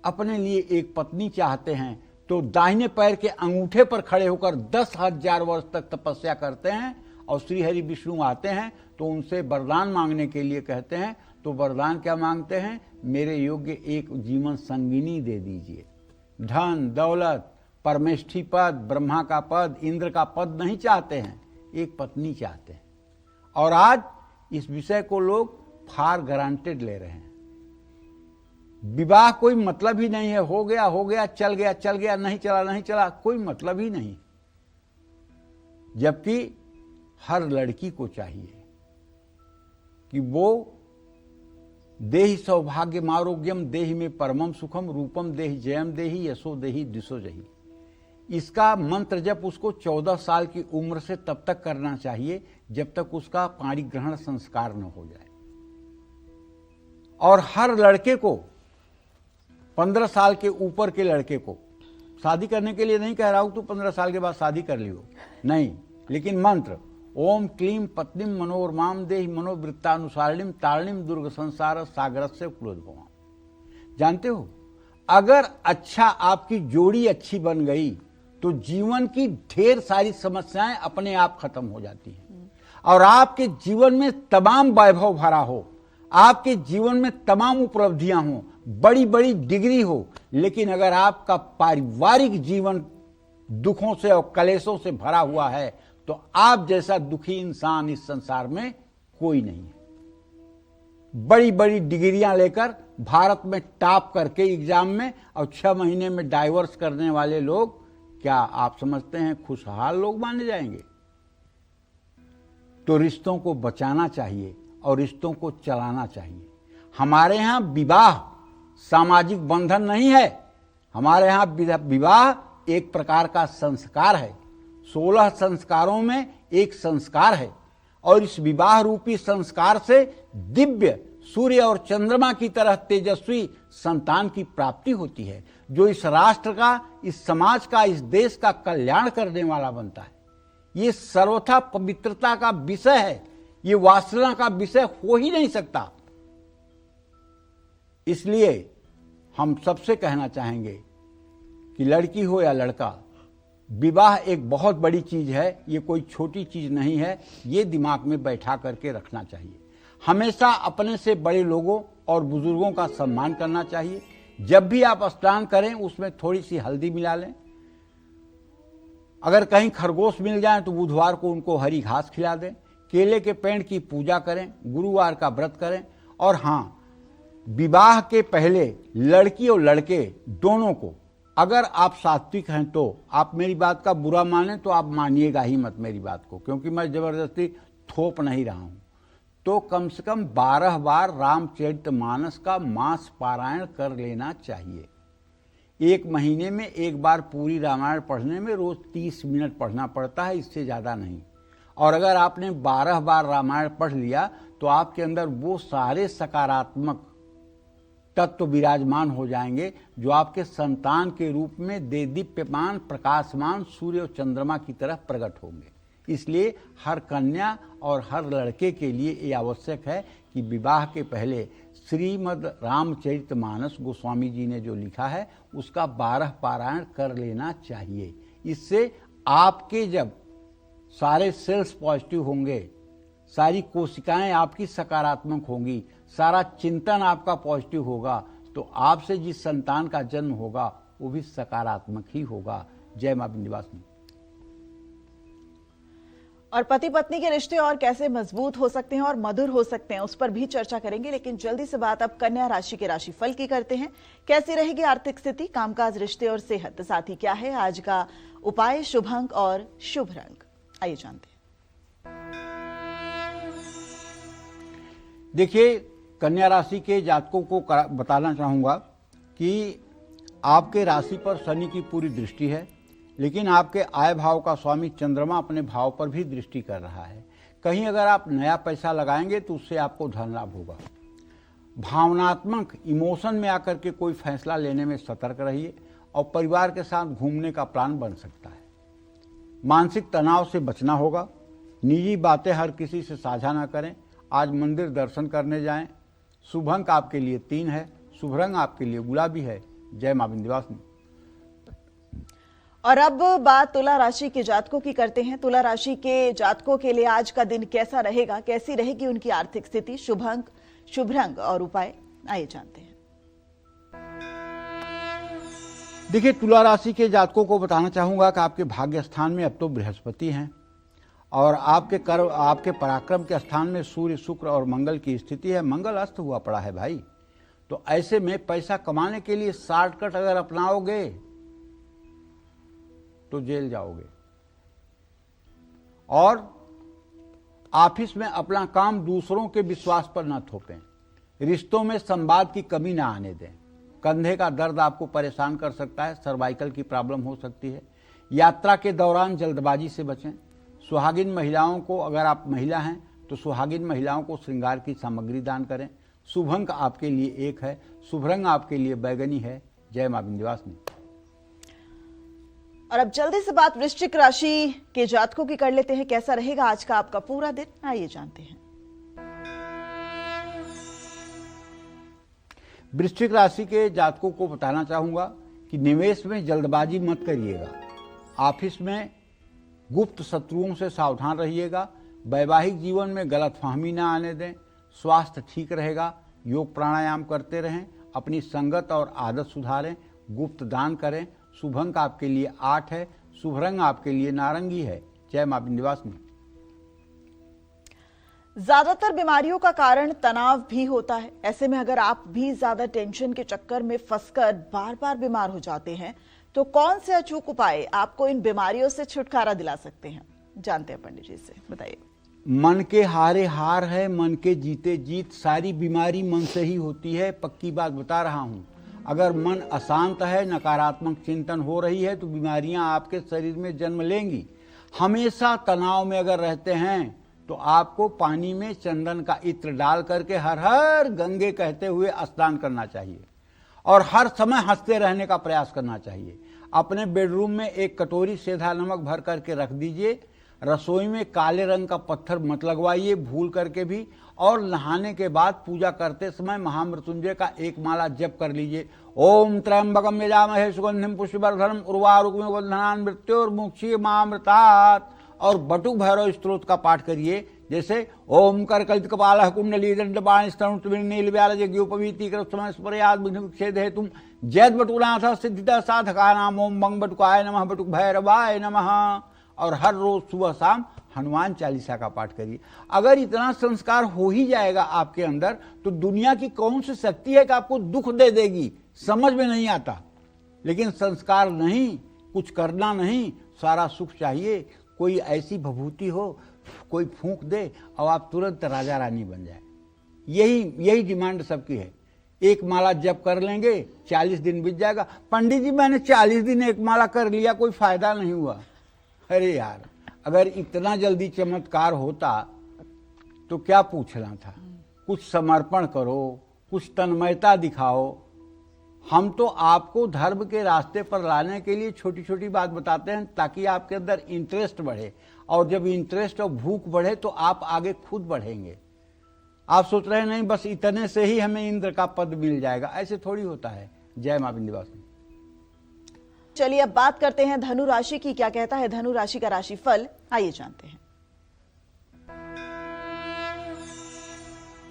अपने लिए एक पत्नी चाहते हैं तो दाहिने पैर के अंगूठे पर खड़े होकर 10,000 वर्ष तक तपस्या करते हैं। और श्री हरि विष्णु आते हैं तो उनसे वरदान मांगने के लिए कहते हैं, तो वरदान क्या मांगते हैं? मेरे योग्य एक जीवन संगिनी दे दीजिए। धन दौलत परमेष्ठी पद, ब्रह्मा का पद, इंद्र का पद नहीं चाहते हैं, एक पत्नी चाहते हैं। और आज इस विषय को लोग फॉर ग्रांटेड ले रहे हैं। विवाह कोई मतलब ही नहीं है, हो गया, चल गया, नहीं चला, कोई मतलब ही नहीं। जबकि हर लड़की को चाहिए कि वो देहि सौभाग्यम आरोग्यम देहि में परमम सुखम रूपम देहि जयम देहि यशो देहि दिशो जहि। इसका मंत्र जब उसको 14 साल की उम्र से तब तक करना चाहिए जब तक उसका पाणी ग्रहण संस्कार न हो जाए। और हर लड़के को 15 साल के ऊपर के लड़के को शादी करने के लिए नहीं कह रहा हूं तो 15 साल के बाद शादी कर लियो, नहीं, लेकिन मंत्र ओम क्लीम पत्नीम मनोरमाम देहि मनोवृत्तानुसारिणीम तारिणीम दुर्ग संसार सागरस्य कुलोद्भवाम। जानते हो, अगर अच्छा आपकी जोड़ी अच्छी बन गई तो जीवन की ढेर सारी समस्याएं अपने आप खत्म हो जाती हैं। और आपके जीवन में तमाम वैभव भरा हो, आपके जीवन में तमाम उपलब्धियां हो, बड़ी बड़ी डिग्री हो, लेकिन अगर आपका पारिवारिक जीवन दुखों से और कलेशों से भरा हुआ है तो आप जैसा दुखी इंसान इस संसार में कोई नहीं है। बड़ी बड़ी डिग्रियां लेकर भारत में टॉप करके एग्जाम में और 6 महीने में डाइवर्स करने वाले लोग क्या आप समझते हैं खुशहाल लोग माने जाएंगे? तो रिश्तों को बचाना चाहिए और रिश्तों को चलाना चाहिए। हमारे यहां विवाह सामाजिक बंधन नहीं है, हमारे यहां विवाह एक प्रकार का संस्कार है। 16 संस्कारों में एक संस्कार है और इस विवाह रूपी संस्कार से दिव्य सूर्य और चंद्रमा की तरह तेजस्वी संतान की प्राप्ति होती है, जो इस राष्ट्र का, इस समाज का, इस देश का कल्याण करने वाला बनता है। ये सर्वथा पवित्रता का विषय है, ये वासना का विषय हो ही नहीं सकता। इसलिए हम सबसे कहना चाहेंगे कि लड़की हो या लड़का, विवाह एक बहुत बड़ी चीज है, ये कोई छोटी चीज नहीं है। ये दिमाग में बैठा करके रखना चाहिए। हमेशा अपने से बड़े लोगों और बुजुर्गों का सम्मान करना चाहिए। जब भी आप स्नान करें उसमें थोड़ी सी हल्दी मिला लें। अगर कहीं खरगोश मिल जाए तो बुधवार को उनको हरी घास खिला दें। केले के पेड़ की पूजा करें, गुरुवार का व्रत करें। और हाँ, विवाह के पहले लड़की और लड़के दोनों को, अगर आप सात्विक हैं तो आप मेरी बात का बुरा माने तो आप मानिएगा ही मत मेरी बात को, क्योंकि मैं जबरदस्ती थोप नहीं रहा हूं। तो कम से कम 12 बार रामचरितमानस का मास पारायण कर लेना चाहिए। 1 महीने में 1 बार पूरी रामायण पढ़ने में रोज 30 मिनट पढ़ना पड़ता है, इससे ज्यादा नहीं। और अगर आपने 12 बार रामायण पढ़ लिया तो आपके अंदर वो सारे सकारात्मक तत्व विराजमान हो जाएंगे जो आपके संतान के रूप में देदीप्यमान प्रकाशमान सूर्य और चंद्रमा की तरह प्रकट होंगे। इसलिए हर कन्या और हर लड़के के लिए ये आवश्यक है कि विवाह के पहले श्रीमद् रामचरितमानस गोस्वामी जी ने जो लिखा है उसका 12 पारायण कर लेना चाहिए। इससे आपके जब सारे सेल्स पॉजिटिव होंगे, सारी कोशिकाएं आपकी सकारात्मक होंगी, सारा चिंतन आपका पॉजिटिव होगा, तो आपसे जिस संतान का जन्म होगा वो भी सकारात्मक ही होगा। जय मां विंध्यवासिनी। और पति पत्नी के रिश्ते और कैसे मजबूत हो सकते हैं और मधुर हो सकते हैं, उस पर भी चर्चा करेंगे। लेकिन जल्दी से बात अब कन्या राशि के राशिफल की करते हैं। कैसी रहेगी आर्थिक स्थिति, कामकाज, रिश्ते और सेहत, साथ ही क्या है आज का उपाय, शुभ अंक और शुभ रंग, आइए जानते हैं। देखिए, कन्या राशि के जातकों को बताना चाहूंगा कि आपके राशि पर शनि की पूरी दृष्टि है, लेकिन आपके आय भाव का स्वामी चंद्रमा अपने भाव पर भी दृष्टि कर रहा है। कहीं अगर आप नया पैसा लगाएंगे तो उससे आपको धन लाभ होगा। भावनात्मक इमोशन में आकर के कोई फैसला लेने में सतर्क रहिए और परिवार के साथ घूमने का प्लान बन सकता है। मानसिक तनाव से बचना होगा। निजी बातें हर किसी से साझा ना करें। आज मंदिर दर्शन करने जाएं। शुभ अंक आपके लिए 3 है। शुभ रंग आपके लिए गुलाबी है। जय मां विंध्यवासिनी। और अब बात तुला राशि के जातकों की करते हैं। तुला राशि के जातकों के लिए आज का दिन कैसा रहेगा, कैसी रहेगी उनकी आर्थिक स्थिति, शुभ अंक, शुभ रंग और उपाय, आइए जानते हैं। देखिए, तुला राशि के जातकों को बताना चाहूंगा कि आपके भाग्य स्थान में अब तो बृहस्पति हैं और आपके पराक्रम के स्थान में सूर्य, शुक्र और मंगल की स्थिति है। मंगल अस्त हुआ पड़ा है भाई। तो ऐसे में पैसा कमाने के लिए शॉर्टकट अगर अपनाओगे तो जेल जाओगे। और ऑफिस में अपना काम दूसरों के विश्वास पर न थोपें। रिश्तों में संवाद की कमी ना आने दें। कंधे का दर्द आपको परेशान कर सकता है। सर्वाइकल की प्रॉब्लम हो सकती है। यात्रा के दौरान जल्दबाजी से बचें। सुहागिन महिलाओं को, अगर आप महिला हैं तो सुहागिन महिलाओं को श्रृंगार की सामग्री दान करें। शुभ अंक आपके लिए 1 है। शुभ रंग आपके लिए बैगनी है। जय मां विंध्यवासिनी। और अब जल्दी से बात वृश्चिक राशि के जातकों की कर लेते हैं। कैसा रहेगा आज का आपका पूरा दिन, आइए जानते हैं। वृश्चिक राशि के जातकों को बताना चाहूंगा कि निवेश में जल्दबाजी मत करिएगा। ऑफिस में गुप्त शत्रुओं से सावधान रहिएगा। वैवाहिक जीवन में गलतफहमी ना आने दें। स्वास्थ्य ठीक रहेगा। योग प्राणायाम करते रहें। अपनी संगत और आदत सुधारें। गुप्त दान करें। शुभ अंक आपके लिए 8 है। शुभ रंग आपके लिए नारंगी है। जय मां विंध्यवासिनी। ज्यादातर बीमारियों का कारण तनाव भी होता है। ऐसे में अगर आप भी ज्यादा टेंशन के चक्कर में फंसकर बार बार बीमार हो जाते हैं तो कौन से अचूक उपाय आपको इन बीमारियों से छुटकारा दिला सकते हैं, जानते हैं पंडित जी से, बताइए। मन के हारे हार है, मन के जीते जीत। सारी बीमारी मन से ही होती है, पक्की बात बता रहा हूं। अगर मन अशांत है, नकारात्मक चिंतन हो रही है तो बीमारियां आपके शरीर में जन्म लेंगी। हमेशा तनाव में अगर रहते हैं तो आपको पानी में चंदन का इत्र डाल करके हर हर गंगे कहते हुए स्नान करना चाहिए और हर समय हंसते रहने का प्रयास करना चाहिए। अपने बेडरूम में 1 कटोरी सेंधा नमक भर करके रख दीजिए। रसोई में काले रंग का पत्थर मत लगवाइए भूल करके भी। और नहाने के बाद पूजा करते समय महामृत्युंजय का 1 माला जप कर लीजिए। ओम त्र्यंबकम यजामहे सुगंधिम पुष्टिवर्धनम उर्वारुकमिव बन्धनान् मृत्योर्मुक्षीयमामृतात्। और बटुक भैरव स्तोत्र का पाठ करिए, जैसे ओम करकलित कपालः कुंडली दंडपाणि स्तनुर्विद्युपवीति समय स्मरयाद विघ्नविच्छेद हेतुम जयत बटुकनाथ सिद्धिदा साधकानाम ओम मंग बटुकाय नमः बटुक भैरवाय नमः। और हर रोज सुबह शाम हनुमान चालीसा का पाठ करिए। अगर इतना संस्कार हो ही जाएगा आपके अंदर तो दुनिया की कौन सी शक्ति है कि आपको दुख दे देगी, समझ में नहीं आता। लेकिन संस्कार नहीं, कुछ करना नहीं, सारा सुख चाहिए। कोई ऐसी विभूति हो, कोई फूंक दे और आप तुरंत राजा रानी बन जाए। यही डिमांड सबकी है। 1 माला जप कर लेंगे, 40 दिन बीत जाएगा। पंडित जी मैंने 40 दिन 1 माला कर लिया, कोई फायदा नहीं हुआ। अरे यार, अगर इतना जल्दी चमत्कार होता तो क्या पूछना था। कुछ समर्पण करो, कुछ तन्मयता दिखाओ। हम तो आपको धर्म के रास्ते पर लाने के लिए छोटी छोटी बात बताते हैं ताकि आपके अंदर इंटरेस्ट बढ़े। और जब इंटरेस्ट और भूख बढ़े तो आप आगे खुद बढ़ेंगे। आप सोच रहे हैं नहीं बस इतने से ही हमें इंद्र का पद मिल जाएगा, ऐसे थोड़ी होता है। जय मां विंध्यवासिनी। चलिए अब बात करते हैं धनु राशि की। क्या कहता है धनु राशि का राशिफल, आइए जानते हैं।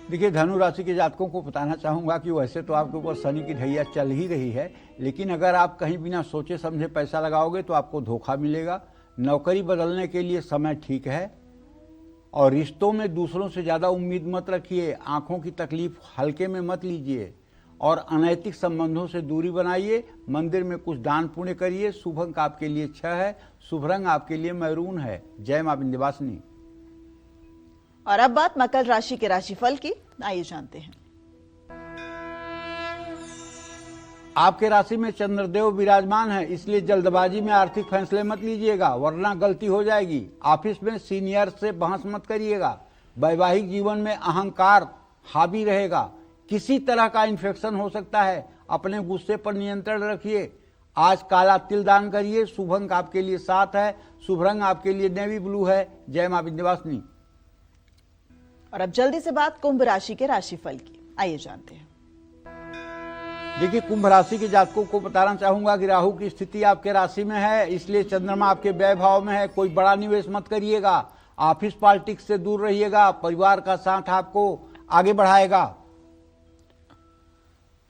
देखिए, धनु राशि के जातकों को बताना चाहूंगा कि वैसे तो आपके ऊपर शनि की ढैया चल ही रही है, लेकिन अगर आप कहीं बिना सोचे समझे पैसा लगाओगे तो आपको धोखा मिलेगा। नौकरी बदलने के लिए समय ठीक है, और रिश्तों में दूसरों से ज़्यादा उम्मीद मत रखिए। आंखों की तकलीफ हल्के में मत लीजिए, और अनैतिक संबंधों से दूरी बनाइए। मंदिर में कुछ दान पुण्य करिए। शुभ अंक आपके लिए 6 है, शुभ रंग आपके लिए मैरून है। जय मां विंध्यवासिनी। और अब बात मकर राशि के राशिफल की, आइए जानते हैं। आपके राशि में चंद्रदेव विराजमान है, इसलिए जल्दबाजी में आर्थिक फैसले मत लीजिएगा, वरना गलती हो जाएगी। ऑफिस में सीनियर से बहस मत करिएगा। वैवाहिक जीवन में अहंकार हावी रहेगा। किसी तरह का इन्फेक्शन हो सकता है, अपने गुस्से पर नियंत्रण रखिए। आज काला तिल दान करिए। शुभ अंक आपके लिए 7 है, शुभ रंग आपके लिए नेवी ब्लू है। जय मां विंध्यवासिनी। और अब जल्दी से बात कुंभ राशि के राशिफल की, आइए जानते हैं। देखिए, कुंभ राशि के जातकों को बताना चाहूंगा कि राहु की स्थिति आपके राशि में है, इसलिए चंद्रमा आपके व्यय भाव में है। कोई बड़ा निवेश मत करिएगा। ऑफिस पॉलिटिक्स से दूर रहिएगा। परिवार का साथ आपको आगे बढ़ाएगा।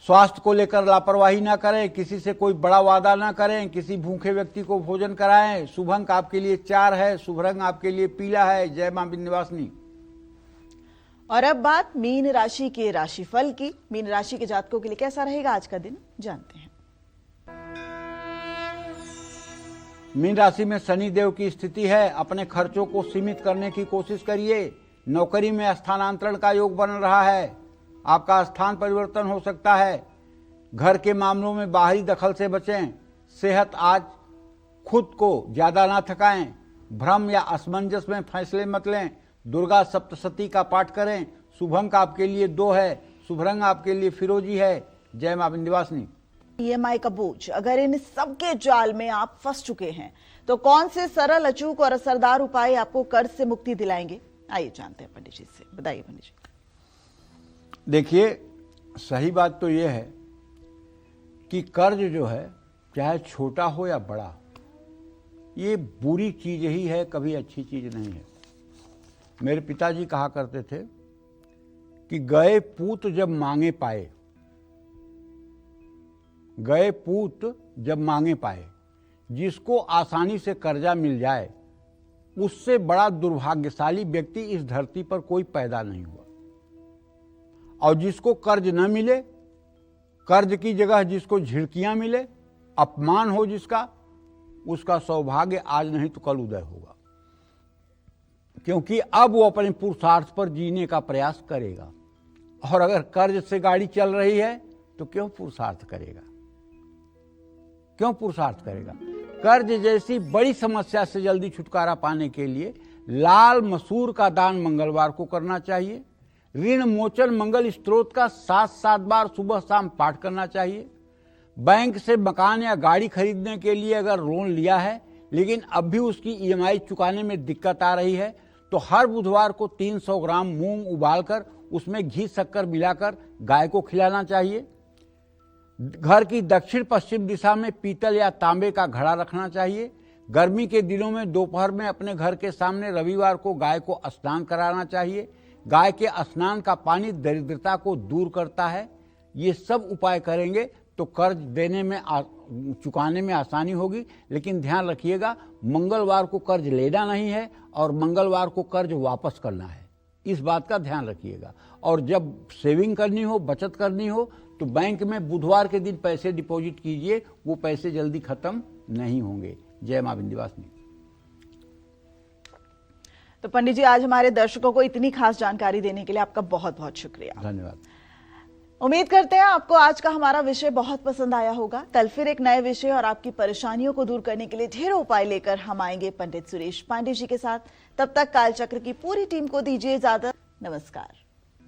स्वास्थ्य को लेकर लापरवाही ना करें। किसी से कोई बड़ा वादा ना करें। किसी भूखे व्यक्ति को भोजन कराएं। शुभ अंक आपके लिए 4 है, शुभ रंग आपके लिए पीला है। जय मां विंध्यवासिनी। और अब बात मीन राशि के राशिफल की। मीन राशि के जातकों के लिए कैसा रहेगा आज का दिन, जानते हैं। मीन राशि में शनि देव की स्थिति है। अपने खर्चों को सीमित करने की कोशिश करिए। नौकरी में स्थानांतरण का योग बन रहा है। आपका स्थान परिवर्तन हो सकता है। घर के मामलों में बाहरी दखल से बचें। सेहत आज खुद को ज्यादा ना थकाएं। भ्रम या असमंजस में फैसले मत लें। दुर्गा सप्तशती का पाठ करें। शुभ अंक आपके लिए 2 है, शुभ रंग आपके लिए फिरोजी है। जय मां विंध्यवासिनी। EMI का बोझ, अगर इन सबके जाल में आप फंस चुके हैं तो कौन से सरल, अचूक और असरदार उपाय आपको कर्ज से मुक्ति दिलाएंगे, आइए जानते हैं पंडित जी से। बताइए पंडित जी। देखिए, सही बात तो यह है कि कर्ज जो है, चाहे छोटा हो या बड़ा, ये बुरी चीज ही है, कभी अच्छी चीज नहीं है। मेरे पिताजी कहा करते थे कि गए पूत जब मांगे पाए, गए पूत जब मांगे पाए। जिसको आसानी से कर्जा मिल जाए, उससे बड़ा दुर्भाग्यशाली व्यक्ति इस धरती पर कोई पैदा नहीं हुआ। और जिसको कर्ज न मिले, कर्ज की जगह जिसको झिड़कियां मिले, अपमान हो जिसका, उसका सौभाग्य आज नहीं तो कल उदय होगा। क्योंकि अब वो अपने पुरुषार्थ पर जीने का प्रयास करेगा। और अगर कर्ज से गाड़ी चल रही है तो क्यों पुरुषार्थ करेगा, क्यों पुरुषार्थ करेगा। कर्ज जैसी बड़ी समस्या से जल्दी छुटकारा पाने के लिए लाल मसूर का दान मंगलवार को करना चाहिए। ऋण मोचन मंगल स्त्रोत का 7-7 बार सुबह शाम पाठ करना चाहिए। बैंक से मकान या गाड़ी खरीदने के लिए अगर लोन लिया है, लेकिन अब भी उसकी EMI चुकाने में दिक्कत आ रही है, तो हर बुधवार को 300 ग्राम मूंग उबालकर उसमें घी शक्कर मिलाकर गाय को खिलाना चाहिए। घर की दक्षिण पश्चिम दिशा में पीतल या तांबे का घड़ा रखना चाहिए। गर्मी के दिनों में दोपहर में अपने घर के सामने रविवार को गाय को स्नान कराना चाहिए। गाय के स्नान का पानी दरिद्रता को दूर करता है। ये सब उपाय करेंगे तो कर्ज देने में चुकाने में आसानी होगी। लेकिन ध्यान रखिएगा, मंगलवार को कर्ज लेना नहीं है और मंगलवार को कर्ज वापस करना है। इस बात का ध्यान रखिएगा। और जब सेविंग करनी हो, बचत करनी हो, तो बैंक में बुधवार के दिन पैसे डिपॉजिट कीजिए। वो पैसे जल्दी खत्म नहीं होंगे। जय मां विंध्यवासिनी। तो पंडित जी, आज हमारे दर्शकों को इतनी खास जानकारी देने के लिए आपका बहुत बहुत शुक्रिया। धन्यवाद। उम्मीद करते हैं आपको आज का हमारा विषय बहुत पसंद आया होगा। कल फिर एक नए विषय और आपकी परेशानियों को दूर करने के लिए ढेरों उपाय लेकर हम आएंगे पंडित सुरेश पांडे जी के साथ। तब तक कालचक्र की पूरी टीम को दीजिए इजाजत। नमस्कार।